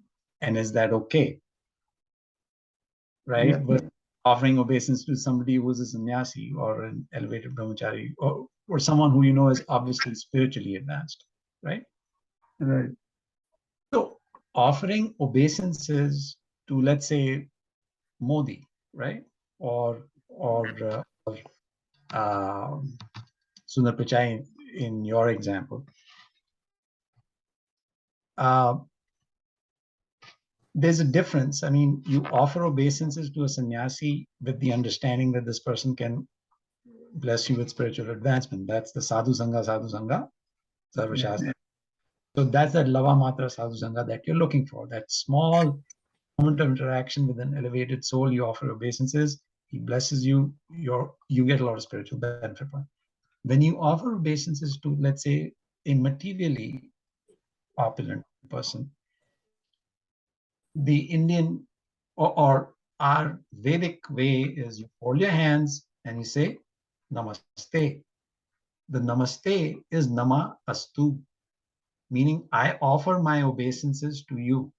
And is that okay, right? Yeah. But offering obeisance to somebody who is a sannyasi or an elevated brahmachari or someone who you know is obviously spiritually advanced, right? Right. So offering obeisances to, let's say, Modi, right? Or Sundar Pichai in your example. There's a difference. I mean, you offer obeisances to a sannyasi with the understanding that this person can bless you with spiritual advancement. That's the sadhu sangha, sarva shastra. So that's that lava matra sadhu sangha that you're looking for. That small moment of interaction with an elevated soul, you offer obeisances, he blesses you, you get a lot of spiritual benefit from it. When you offer obeisances to, let's say, a materially opulent person, the Indian or our Vedic way is you fold your hands and you say namaste. The namaste is nama astu, meaning I offer my obeisances to you.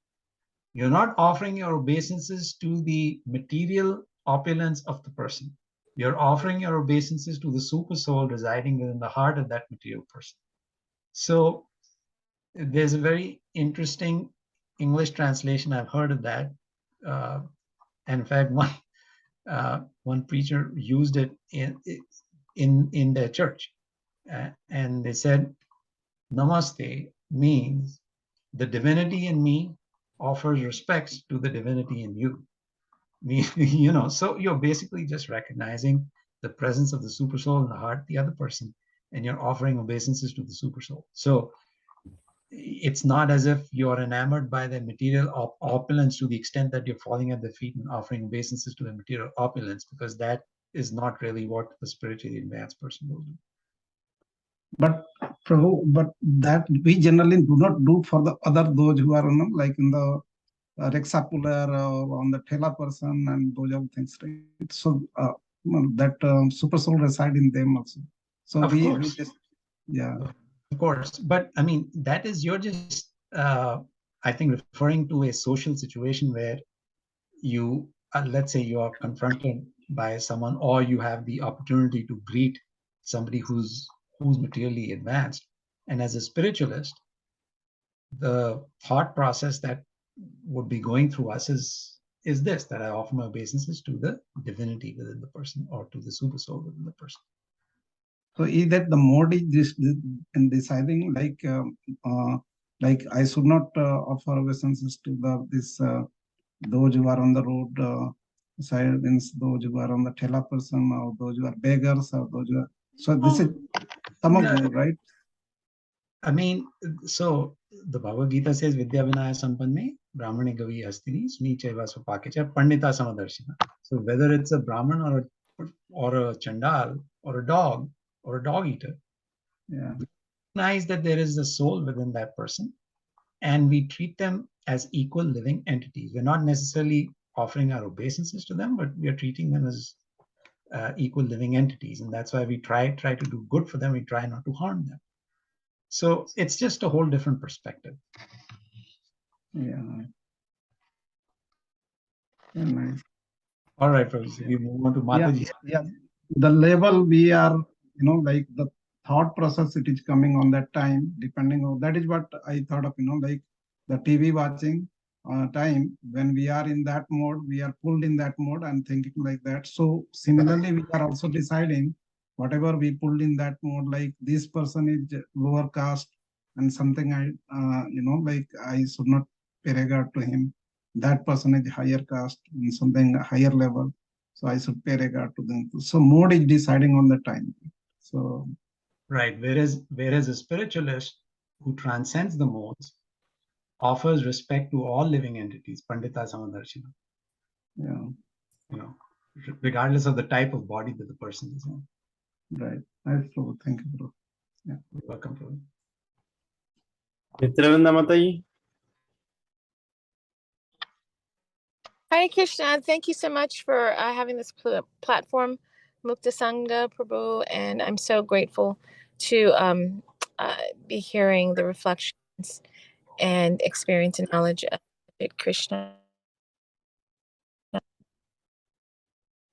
You're not offering your obeisances to the material opulence of the person. You're offering your obeisances to the super soul residing within the heart of that material person. So there's a very interesting English translation I've heard of that. And in fact, one preacher used it in their church, and they said, "Namaste" means the divinity in me offers respects to the divinity in you. You know, so you're basically just recognizing the presence of the super soul in the heart of the other person, and you're offering obeisances to the super soul. So it's not as if you're enamored by the material opulence to the extent that you're falling at their feet and offering obeisances to the material opulence, because that is not really what the spiritually advanced person will do. But Prabhu, but that we generally do not do for the other those who are, you know, like in the rickshaw puller or on the Thela person and those other things, right? So that super soul reside in them also. So Of we course. just, yeah. Of course, but I mean, that is, you're just, I think, referring to a social situation where you, let's say you are confronted by someone, or you have the opportunity to greet somebody who's materially advanced. And as a spiritualist, the thought process that would be going through us is this, that I offer my obeisances to the divinity within the person or to the super soul within the person. So is that the mode is this in deciding like I should not offer obeisances to those who are on the road side, means those who are on the Thela person or those who are beggars or those who are, so this is some of them, right? I mean, so the Bhagavad Gita says, Vidya Vinaya Sampanne, Brahmane Gavi Hastini, Smi Chaiva Svapakecha, Pandita Samadarshina. So whether it's a Brahman or a Chandal or a dog eater, Yeah. we recognize that there is a soul within that person, and we treat them as equal living entities. We're not necessarily offering our obeisances to them, but we are treating them as equal living entities, and that's why we try to do good for them. We try not to harm them. So it's just a whole different perspective. Yeah. Yeah, nice. All right, folks, we move on to Mataji. Yeah. The level we are, you know, like the thought process, it is coming on that time, depending on, that is what I thought of, you know, like the TV watching time, when we are in that mode, we are pulled in that mode and thinking like that. So similarly, we are also deciding whatever we pulled in that mode, like this person is lower caste and something you know, like I should not pay regard to him. That person is higher caste and something higher level, so I should pay regard to them. So mode is deciding on the time. So right, whereas a spiritualist who transcends the modes offers respect to all living entities, Pandita Samadarshina. yeah, You know, regardless of the type of body that the person is in. right. Nice, Prabhu. Thank you, bro. Yeah. You're welcome, Prabhu. Nityananda Mataji. Hare Krishna, thank you so much for having this platform, Mukta Sangha Prabhu, and I'm so grateful to be hearing the reflections and experience and knowledge of Krishna.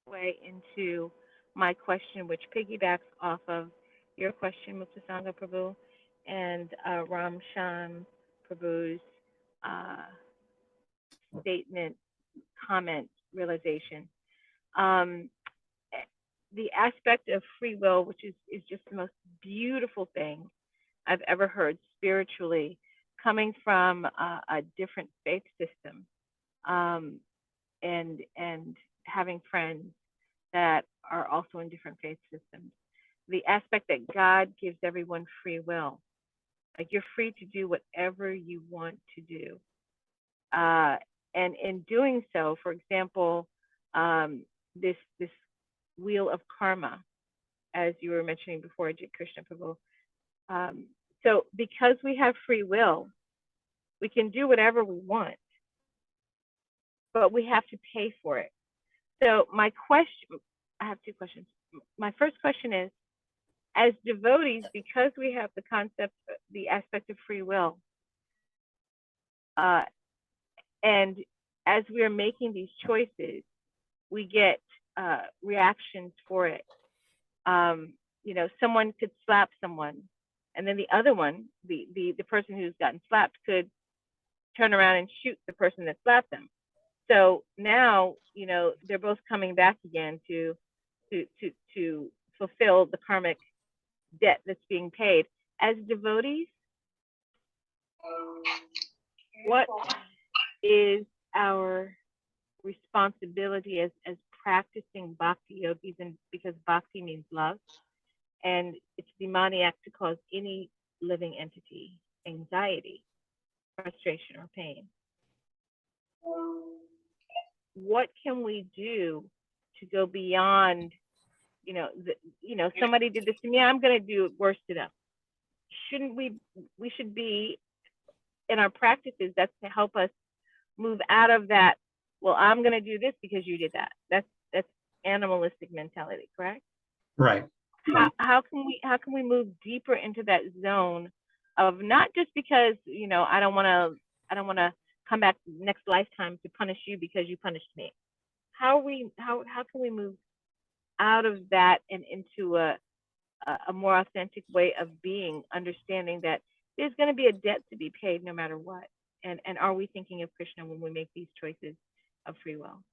Way into my question, which piggybacks off of your question, Mukta Sangha Prabhu, and Ram Shan Prabhu's statement, comment, realization. The aspect of free will, which is just the most beautiful thing I've ever heard spiritually, coming from a different faith system, and having friends that are also in different faith systems. The aspect that God gives everyone free will, like you're free to do whatever you want to do. And in doing so, for example, this wheel of karma, as you were mentioning before, Ajit Krishna Prabhu. So because we have free will, we can do whatever we want, but we have to pay for it. So my question, I have two questions. My first question is, as devotees, because we have the concept, the aspect of free will, and as we are making these choices, we get reactions for it. Someone could slap someone, and then the other one, the person who's gotten slapped, could turn around and shoot the person that slapped them. So now, they're both coming back again to fulfill the karmic debt that's being paid. As devotees, what is our responsibility as practicing bhakti yogis? And because bhakti means love, and it's demoniac to cause any living entity anxiety, frustration, or pain. What can we do to go beyond, somebody did this to me, I'm going to do it worse to them? Shouldn't we should be in our practices, that's to help us move out of that, well, I'm going to do this because you did that. That's animalistic mentality, correct? Right. How can we move deeper into that zone of not just because I don't want to come back next lifetime to punish you because you punished me? How can we move out of that and into a more authentic way of being, understanding that there's going to be a debt to be paid no matter what? And are we thinking of Krishna when we make these choices of free will?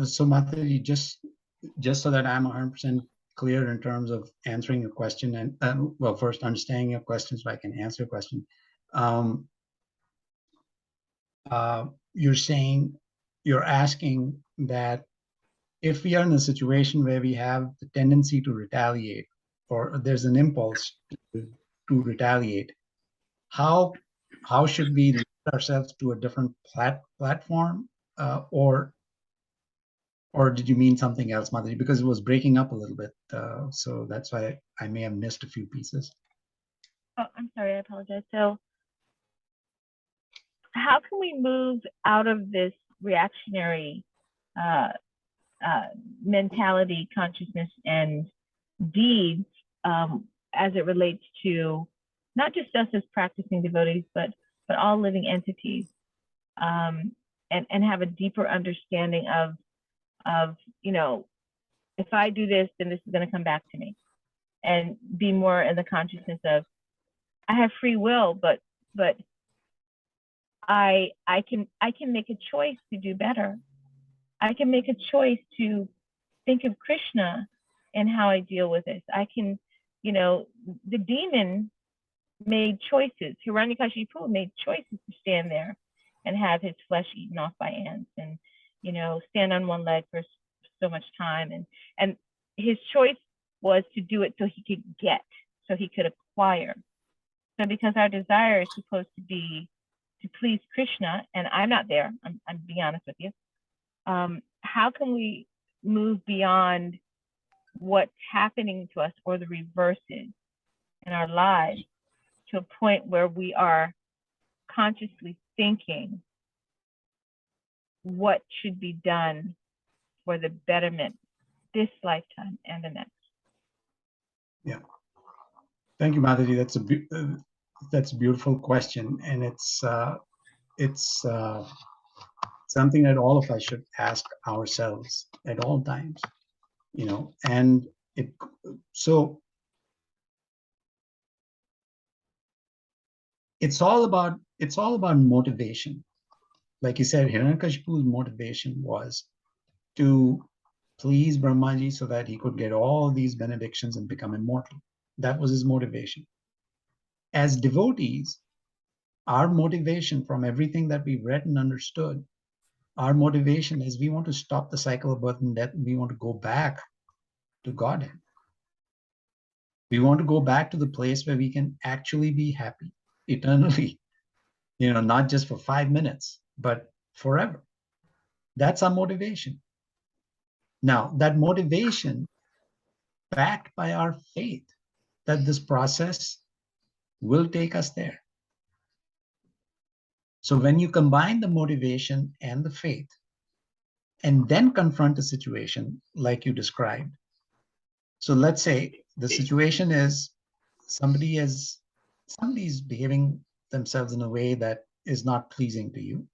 So Mataji, just so that I'm 100% clear in terms of answering your question, and well, first understanding your question so I can answer your question. You're asking that if we are in a situation where we have the tendency to retaliate, or there's an impulse to retaliate, how should we lead ourselves to a different platform, or did you mean something else, Mataji? Because it was breaking up a little bit, so that's why I may have missed a few pieces. Oh, I'm sorry, I apologize. So how can we move out of this reactionary mentality, consciousness, and deeds as it relates to not just us as practicing devotees, but all living entities, and have a deeper understanding of if I do this, then this is going to come back to me, and be more in the consciousness of I have free will, but I can make a choice to do better. I can make a choice to think of Krishna and how I deal with this. I can, the demon made choices. Hiranyakashipu made choices to stand there and have his flesh eaten off by ants, and stand on one leg for so much time, and his choice was to do it so he could get, so he could acquire. So because our desire is supposed to be to please Krishna, and I'm not there, I'm being honest with you, how can we move beyond what's happening to us or the reverses in our lives to a point where we are consciously thinking what should be done for the betterment this lifetime and the next. Yeah. Thank you, Madhaji. That's a beautiful question, and it's something that all of us should ask ourselves at all times, you know. And so it's all about motivation. Like you said, Hiranyakashipu's motivation was to please Brahmaji so that he could get all these benedictions and become immortal. That was his motivation. As devotees, our motivation from everything that we've read and understood, our motivation is we want to stop the cycle of birth and death, and we want to go back to Godhead. We want to go back to the place where we can actually be happy eternally, you know, not just for 5 minutes, but forever. That's our motivation. Now, that motivation backed by our faith that this process will take us there. So when you combine the motivation and the faith, and then confront a situation like you described. So let's say the situation is somebody's behaving themselves in a way that is not pleasing to you.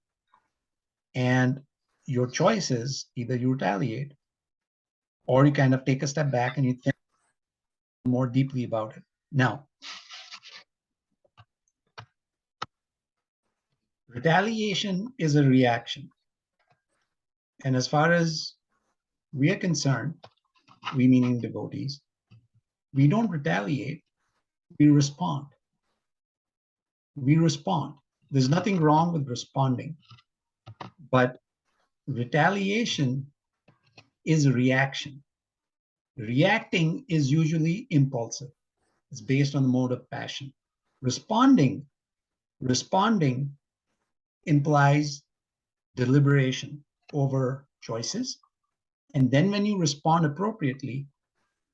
And your choice is either you retaliate or you kind of take a step back and you think more deeply about it. Now, retaliation is a reaction. And as far as we are concerned, we meaning devotees, we don't retaliate, we respond. We respond. There's nothing wrong with responding, but retaliation is a reaction. Reacting is usually impulsive. It's based on the mode of passion. Responding implies deliberation over choices. And then when you respond appropriately,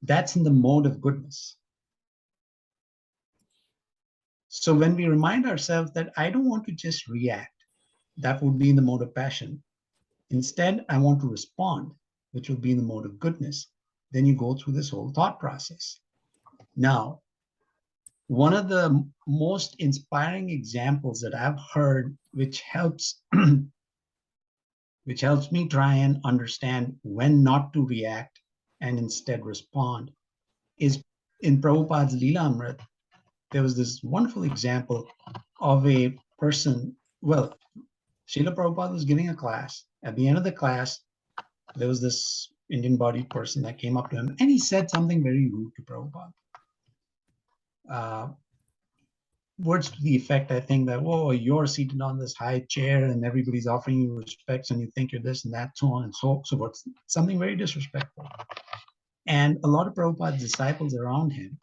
that's in the mode of goodness. So when we remind ourselves that I don't want to just react, that would be in the mode of passion. Instead, I want to respond, which will be in the mode of goodness. Then you go through this whole thought process. Now, one of the most inspiring examples that I've heard, which helps me try and understand when not to react and instead respond, is in Prabhupada's Leela Amrit. There was this wonderful example of a person. Well, Srila Prabhupada was giving a class. At the end of the class, there was this Indian-bodied person that came up to him, and he said something very rude to Prabhupada. Words to the effect, I think, that, whoa, you're seated on this high chair and everybody's offering you respects and you think you're this and that, so on and so forth. Something very disrespectful. And a lot of Prabhupada's disciples around him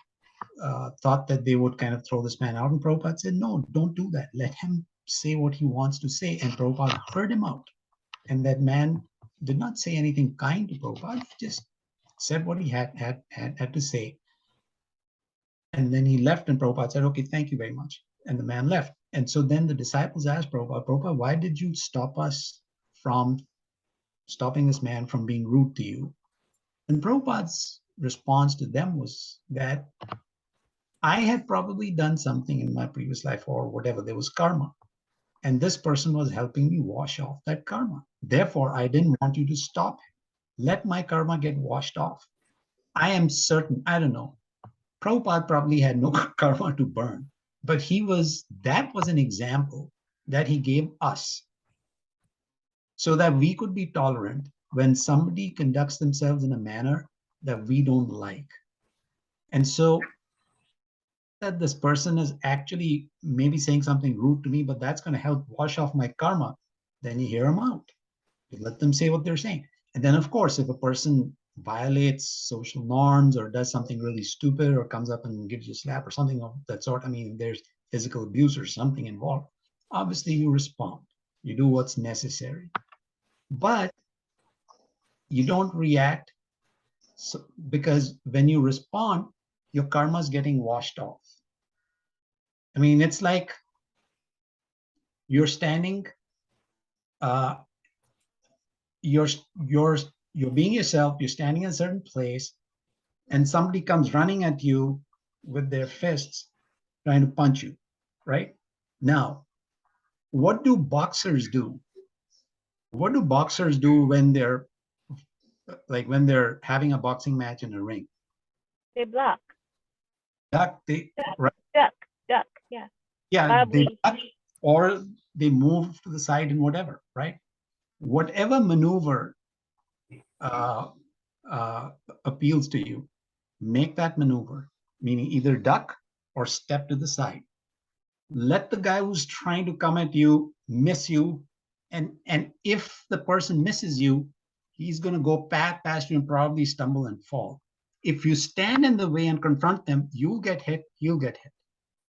thought that they would kind of throw this man out. And Prabhupada said, no, don't do that. Let him say what he wants to say. And Prabhupada heard him out. And that man did not say anything kind to Prabhupada. He just said what he had to say. And then he left, and Prabhupada said, okay, thank you very much. And the man left. And so then the disciples asked Prabhupada, why did you stop us from stopping this man from being rude to you? And Prabhupada's response to them was that I had probably done something in my previous life or whatever. There was karma. And this person was helping me wash off that karma. Therefore, I didn't want you to stop him. Let my karma get washed off. I am certain, I don't know, Prabhupada probably had no karma to burn, but that was an example that he gave us so that we could be tolerant when somebody conducts themselves in a manner that we don't like. And so that this person is actually maybe saying something rude to me, but that's going to help wash off my karma, then you hear them out. You let them say what they're saying. And then, of course, if a person violates social norms or does something really stupid or comes up and gives you a slap or something of that sort, I mean, there's physical abuse or something involved, obviously you respond. You do what's necessary. But you don't react, because when you respond, your karma is getting washed off. I mean, it's like you're standing you're being yourself, you're standing in a certain place, and somebody comes running at you with their fists trying to punch you, right? Now, what do boxers do? What do boxers do when they're having a boxing match in a ring? They block. Duck, right? Duck, yeah. Yeah, they Probably. duck or they move to the side and whatever, right? Whatever maneuver appeals to you, make that maneuver, meaning either duck or step to the side. Let the guy who's trying to come at you miss you, and if the person misses you, he's going to go past you and probably stumble and fall. If you stand in the way and confront them, you'll get hit, he'll get hit.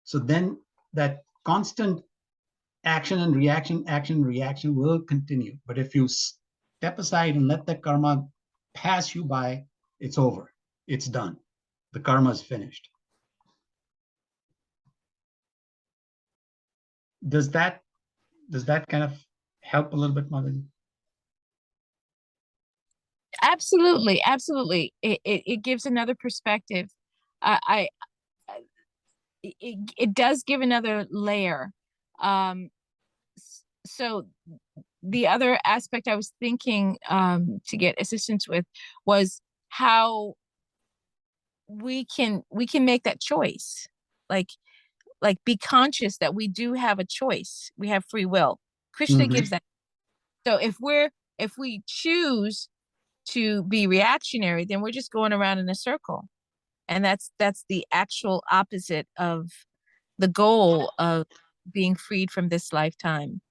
So then that constant action and reaction will continue. But if you step aside and let the karma pass you by, it's over. It's done. The karma is finished. Does that kind of help a little bit, Madhuri? Absolutely, absolutely. It gives another perspective. It does give another layer. So the other aspect I was thinking to get assistance with was how we can make that choice. Like be conscious that we do have a choice. We have free will. Krishna gives that. So if we choose to be reactionary, then we're just going around in a circle. And that's the actual opposite of the goal of being freed from this lifetime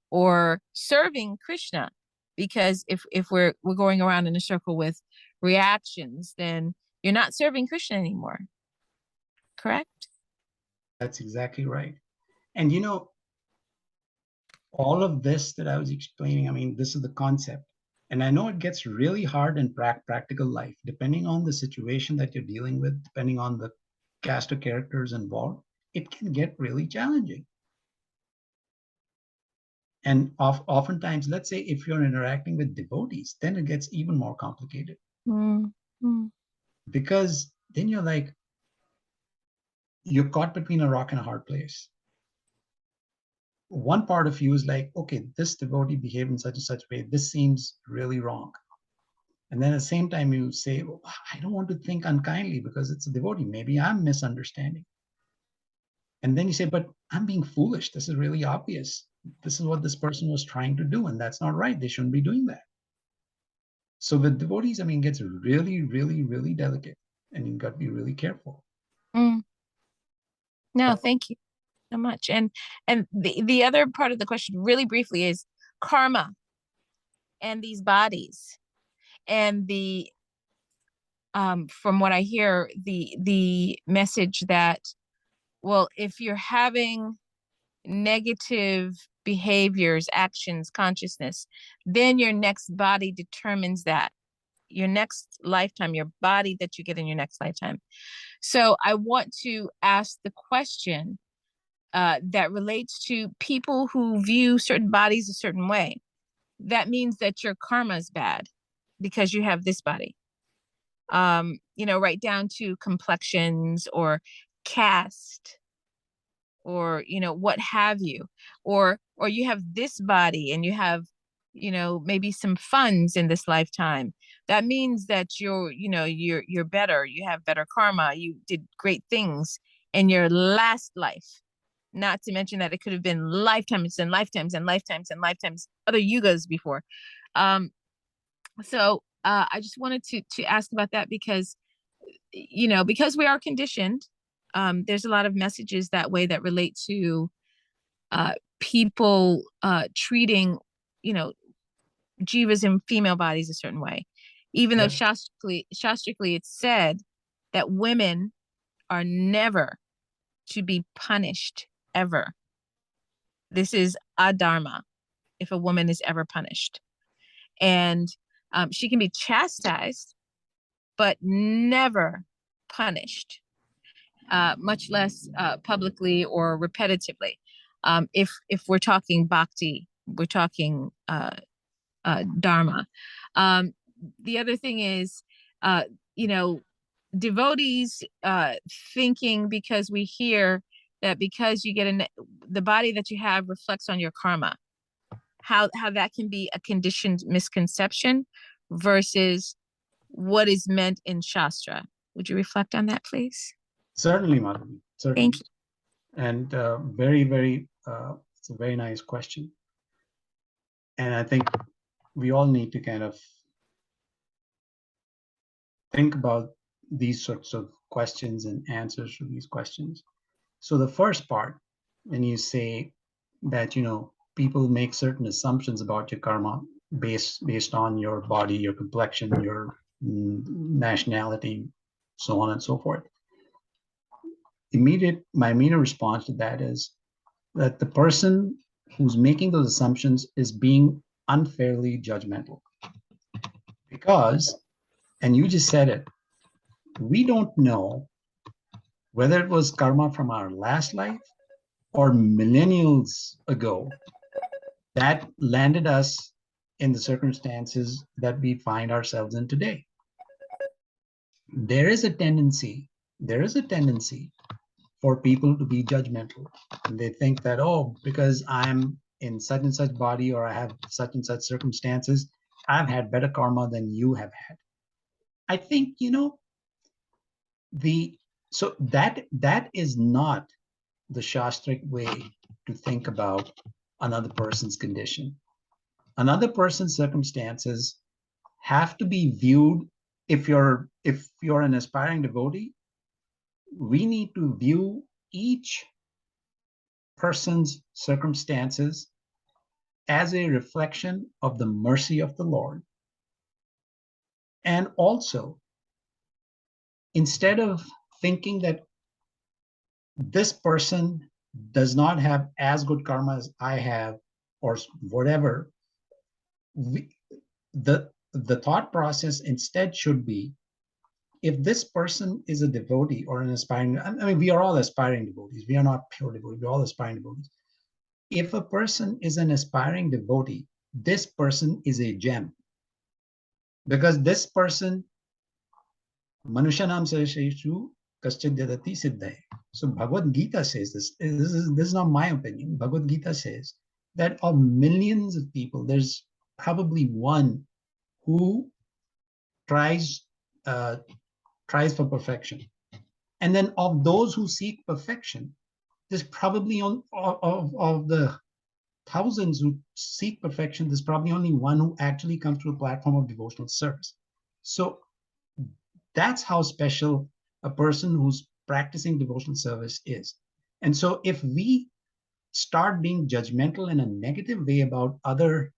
or serving Krishna. Because if we're going around in a circle with reactions, then you're not serving Krishna anymore. Correct? That's exactly right. And you know, all of this that I was explaining, I mean, this is the concept. And I know it gets really hard in practical life, depending on the situation that you're dealing with, depending on the cast of characters involved, it can get really challenging. And oftentimes, let's say if you're interacting with devotees, then it gets even more complicated. Because then you're caught between a rock and a hard place. One part of you is like, okay, this devotee behaved in such and such way. This seems really wrong. And then at the same time, you say, oh, I don't want to think unkindly because it's a devotee. Maybe I'm misunderstanding. And then you say, but I'm being foolish. This is really obvious. This is what this person was trying to do, and that's not right. They shouldn't be doing that. So with devotees, I mean, it gets really, really, really delicate, and you've got to be really careful. No, thank you so much. And the other part of the question, really briefly, is karma and these bodies. And the from what I hear, the message that, well, if you're having negative behaviors, actions, consciousness, then your next body determines that. Your next lifetime, your body that you get in your next lifetime. So I want to ask the question that relates to people who view certain bodies a certain way. That means that your karma is bad because you have this body. Right down to complexions or caste or, what have you, or you have this body and you have, maybe some funds in this lifetime. That means that you're better, you have better karma, you did great things in your last life. Not to mention that it could have been lifetimes and lifetimes and lifetimes and lifetimes, other yugas before. So I just wanted to ask about that because, because we are conditioned, there's a lot of messages that way that relate to people treating, jivas in female bodies a certain way, even though shastrically it's said that women are never to be punished ever. This is adharma if a woman is ever punished. And she can be chastised, but never punished, much less publicly or repetitively. If we're talking bhakti, we're talking dharma. The other thing is, you know, devotees thinking, because we hear that because you get the body that you have reflects on your karma, how that can be a conditioned misconception versus what is meant in Shastra. Would you reflect on that, please? Certainly, Madhavi. Certainly. Thank you. And very, very, it's a very nice question. And I think we all need to kind of think about these sorts of questions and answers to these questions. So the first part, when you say that, you know, people make certain assumptions about your karma based on your body, your complexion, your nationality, so on and so forth. My immediate response to that is that the person who's making those assumptions is being unfairly judgmental. Because, and you just said it, we don't know whether it was karma from our last life or millennials ago that landed us in the circumstances that we find ourselves in today. There is a tendency for people to be judgmental. And they think that, oh, because I'm in such and such body or I have such and such circumstances, I've had better karma than you have had. I think, you know, so that is not the Shastric way to think about another person's condition. Another person's circumstances have to be viewed. If you're an aspiring devotee, we need to view each person's circumstances as a reflection of the mercy of the Lord. And also, instead of thinking that this person does not have as good karma as I have, or whatever, the thought process instead should be, if this person is a devotee or an aspiring, I mean, we are all aspiring devotees. We are not pure devotees. We're all aspiring devotees. If a person is an aspiring devotee, this person is a gem. Because this person, Manushanam Sarasheshu Kaschadhyadati Siddhaye. So Bhagavad Gita says this. This is not my opinion. Bhagavad Gita says that of millions of people, there's probably one who tries for perfection. And then of those who seek perfection, there's probably of the thousands who seek perfection, there's probably only one who actually comes to a platform of devotional service. So that's how special a person who's practicing devotional service is. And so if we start being judgmental in a negative way about other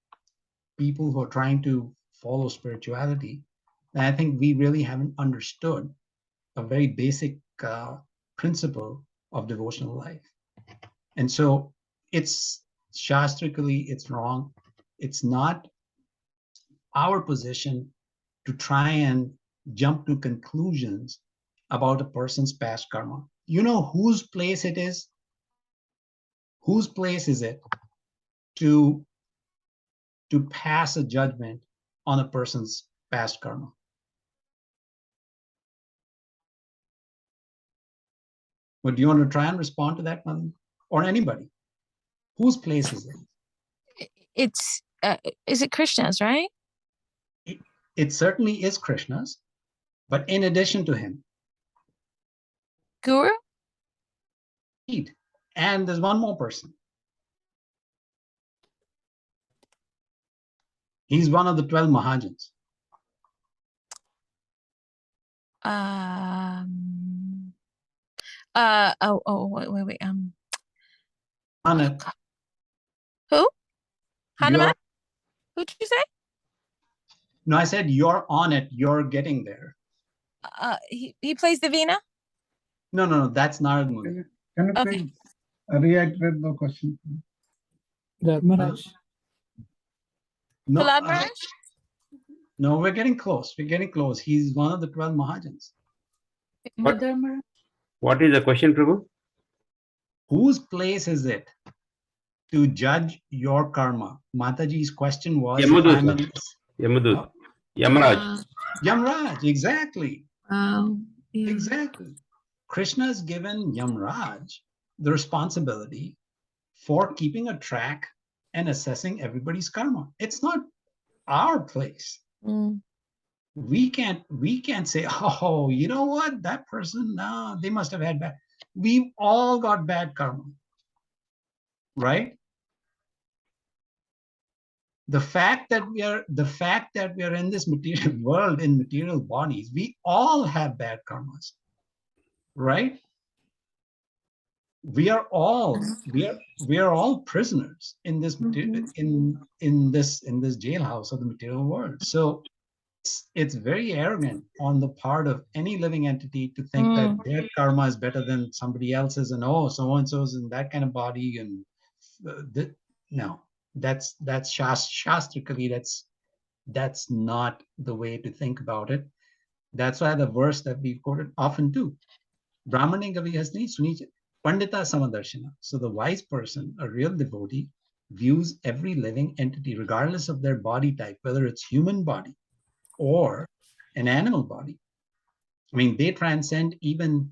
people who are trying to follow spirituality, then I think we really haven't understood a very basic principle of devotional life. And so it's shastrically, it's wrong. It's not our position to try and jump to conclusions about a person's past karma. You know whose place it is? Whose place is it to pass a judgment on a person's past karma? But do you want to try and respond to that one, or anybody? Whose place is it? It's is it Krishna's, right? It certainly is Krishna's, but in addition to him, Guru? And there's one more person. He's one of the 12 Mahajans. Wait. Anand. Who? Hanuman? You're- Who'd you say? No, I said you're on it. You're getting there. He plays the Veena? No, that's Narad Muni. Can you Okay. please reiterate the question? Dharmaraj. No, Prahlad Maharaj? no, we're getting close. We're getting close. He's one of the 12 Mahajans. What? Dharmaraj. What is the question, Prabhu? Whose place is it to judge your karma. Mataji's question was, if Yamadut, I'm in, Yamadut, Yamaraj. Yamraj, exactly. Yeah. Exactly. Krishna's given Yamraj the responsibility for keeping a track and assessing everybody's karma. It's not our place. Mm. We can't say, oh, you know what, that person, no, they must have had bad. We've all got bad karma, right? The fact that we are in this material world, in material bodies, we all have bad karmas, right? We are all prisoners in this in this jailhouse of the material world. So it's very arrogant on the part of any living entity to think that their karma is better than somebody else's, and oh, so and so's in that kind of body, and no, that's shastrically, that's not the way to think about it. That's why the verse that we've quoted often too, Brahmane Gavi Hasni Sunich Pandita Samadarshana. So the wise person, a real devotee, views every living entity, regardless of their body type, whether it's human body or an animal body. I mean, they transcend even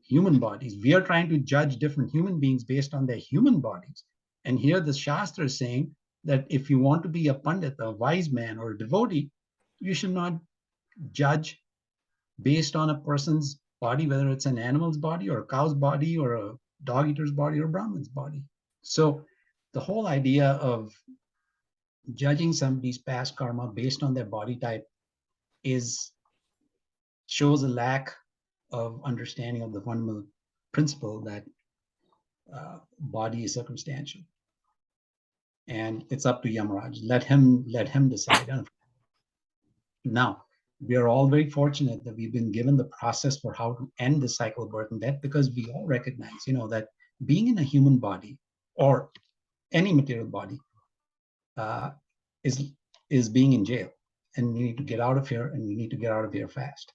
human bodies. We are trying to judge different human beings based on their human bodies. And here the Shastra is saying that if you want to be a Pandit, a wise man, or a devotee, you should not judge based on a person's body, whether it's an animal's body or a cow's body or a dog eater's body or a Brahmin's body. So the whole idea of judging somebody's past karma based on their body type shows a lack of understanding of the fundamental principle that body is circumstantial, and it's up to Yamaraj. Let him decide. Now, we are all very fortunate that we've been given the process for how to end the cycle of birth and death, because we all recognize, that being in a human body or any material body is being in jail, and we need to get out of here, and we need to get out of here fast.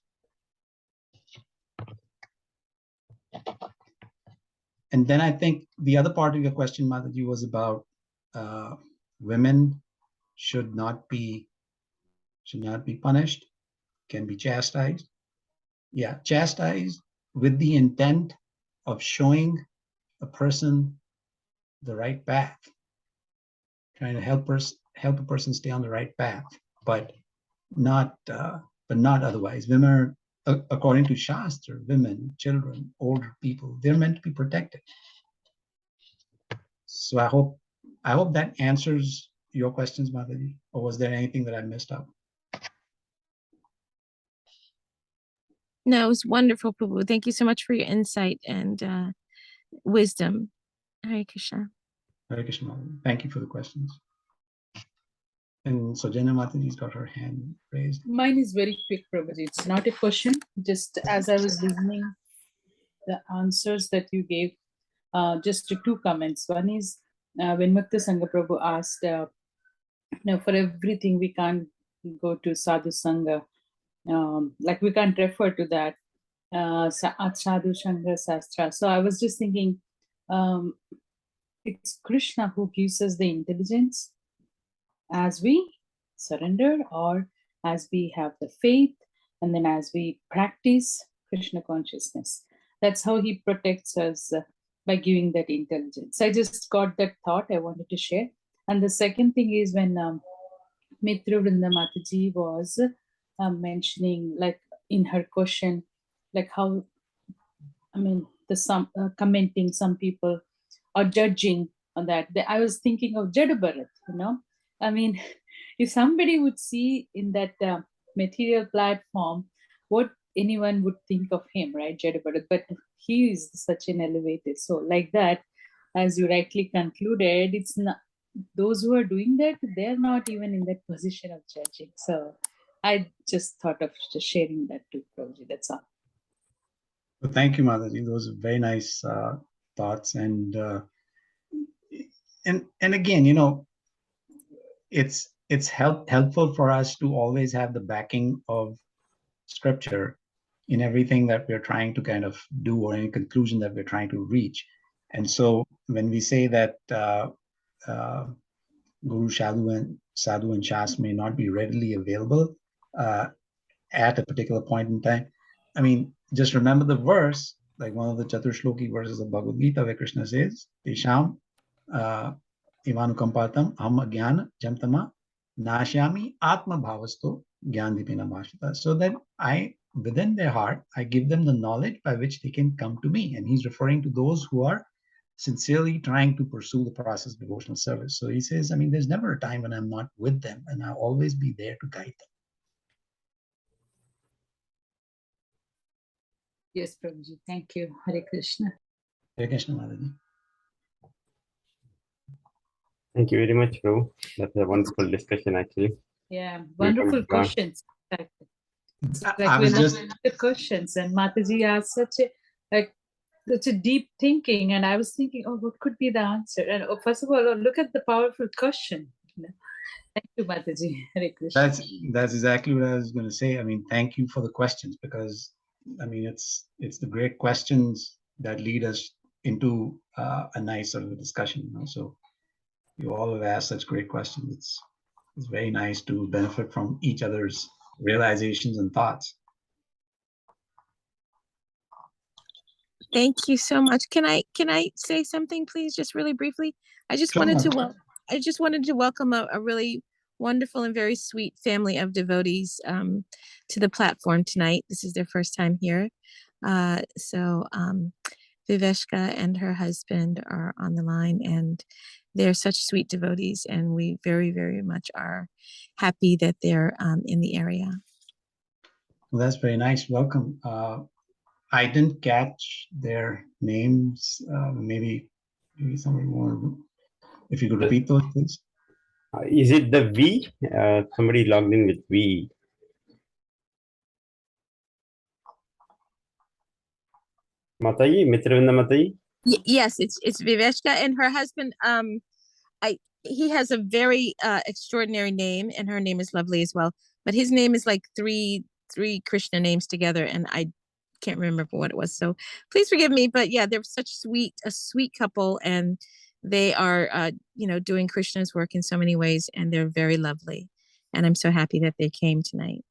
And then I think the other part of your question, Mataji, was about women should not be punished, can be chastised. Yeah, chastised with the intent of showing a person the right path, trying to help a person stay on the right path, but not otherwise. Women are, according to Shastra, women, children, older people, they're meant to be protected. So I hope that answers your questions, Mataji, or was there anything that I missed out? No, it was wonderful, Prabhu. Thank you so much for your insight and wisdom. Hare Krishna. Hare Krishna. Thank you for the questions. And Sojana Mataji's got her hand raised. Mine is very quick, Prabhuji. It's not a question. Just as I was listening, the answers that you gave, just two comments. One is when Mukta Sangha Prabhu asked, for everything we can't go to Sadhu Sangha, like we can't refer to that Sadhu Sangha Sastra. So I was just thinking, it's Krishna who gives us the intelligence as we surrender, or as we have the faith, and then as we practice Krishna consciousness. That's how he protects us, by giving that intelligence. I just got that thought I wanted to share. And the second thing is when Mitra Vrinda Mataji was mentioning, like in her question, like how, I mean, commenting, some people are judging on that. I was thinking of Jada Bharat, I mean, if somebody would see in that material platform what anyone would think of him, right, Jada Bharat, but he is such an elevated soul. Like that, as you rightly concluded, it's not those who are doing that, they're not even in that position of judging. So I just thought of just sharing that too, Prabhuji. That's all. Well, thank you, Mataji. Those are very nice thoughts, and again, it's helpful for us to always have the backing of scripture in everything that we're trying to kind of do, or any conclusion that we're trying to reach. And so when we say that Guru Sadhu and Shas may not be readily available at a particular point in time, I mean, just remember the verse, like one of the Chaturshloki verses of Bhagavad Gita, where Krishna says, Tesham Ivanukampatam Aham Jnana Jamtama Nashyami Atma Bhavasto Gyandipina Mashita. So that within their heart, I give them the knowledge by which they can come to me. And he's referring to those who are sincerely trying to pursue the process of devotional service. So he says, I mean, there's never a time when I'm not with them, and I'll always be there to guide them. Yes, Prabhuji. Thank you. Hare Krishna. Hare Krishna, Mataji. Thank you very much, Prabhu. That's a wonderful discussion, actually. Yeah, wonderful questions. It's like I we're was not just the questions, and Mataji asked such a deep thinking, and I was thinking, oh, what could be the answer? And first of all, look at the powerful question. Thank you, Mataji. Hare Krishna. that's exactly what I was going to say. I mean, thank you for the questions, because I mean, it's the great questions that lead us into a nice sort of a discussion. You know? So you all have asked such great questions. It's very nice to benefit from each other's realizations and thoughts. Thank you so much. Can I say something, please, just really briefly? I just Sure, wanted to Mataji. welcome a really wonderful and very sweet family of devotees to the platform tonight. This is their first time here. Viveshka and her husband are on the line, and they're such sweet devotees, and we very, very much are happy that they're in the area. Well, that's very nice. Welcome. I didn't catch their names. Maybe somebody more. If you could repeat those, please. Is it the V? Somebody logged in with V. Mataji, Mitravinda Mataji? Yes, it's Viveshka and her husband. He has a very extraordinary name, and her name is lovely as well. But his name is like three Krishna names together, and I can't remember what it was. So please forgive me. But yeah, they're a sweet couple, and they are doing Krishna's work in so many ways, and they're very lovely. And I'm so happy that they came tonight.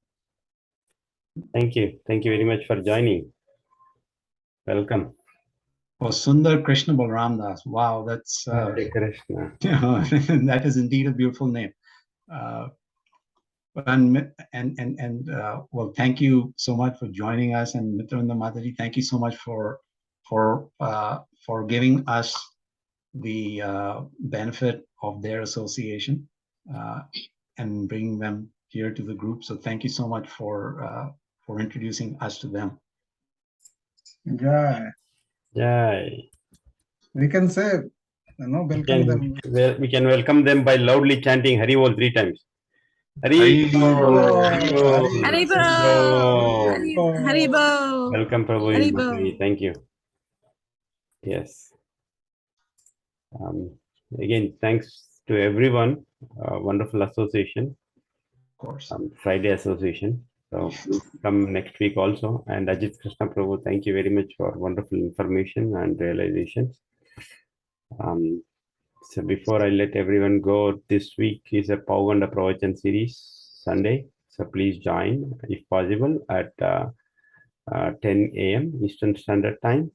Thank you very much for joining. Welcome. Oh, Sundar Krishna Balram Das. Wow, that's Hare Krishna. that is indeed a beautiful name. Well, thank you so much for joining us, and Mitravinda Mataji, thank you so much for giving us the benefit of their association and bringing them here to the group. So thank you so much for introducing us to them. Yeah, Jai. we can say, welcome them. We can welcome them by loudly chanting Hari Bol 3 times. Hari Bol. Haribol. Welcome, Prabhu. Haribol. Thank you. Yes. Again, thanks to everyone. Wonderful association. Of course. Friday association. So please come next week also. And Ajit Krishna Prabhu, thank you very much for wonderful information and realizations. So before I let everyone go, this week is a Pauganda Pravachan series, Sunday. So please join, if possible, at 10 a.m. Eastern Standard Time.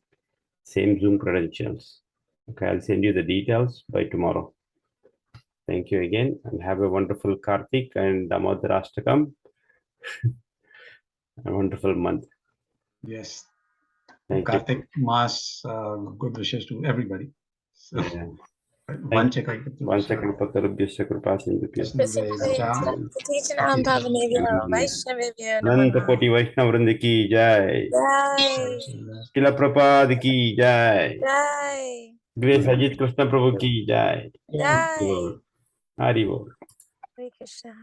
Same Zoom credentials. Okay, I'll send you the details by tomorrow. Thank you again, and have a wonderful Kartik and Damodar Ashtakam. A wonderful month. Yes. Thank Kartik you. Mas, good wishes to everybody. So, Yeah. one second. Ananta Koti Vaishnav Vrinda ki jai. Shila Prabhupada ki jai. Grace Ajit Krishna Prabhu ki jai. Jai. Hari Bol. Hare Krishna.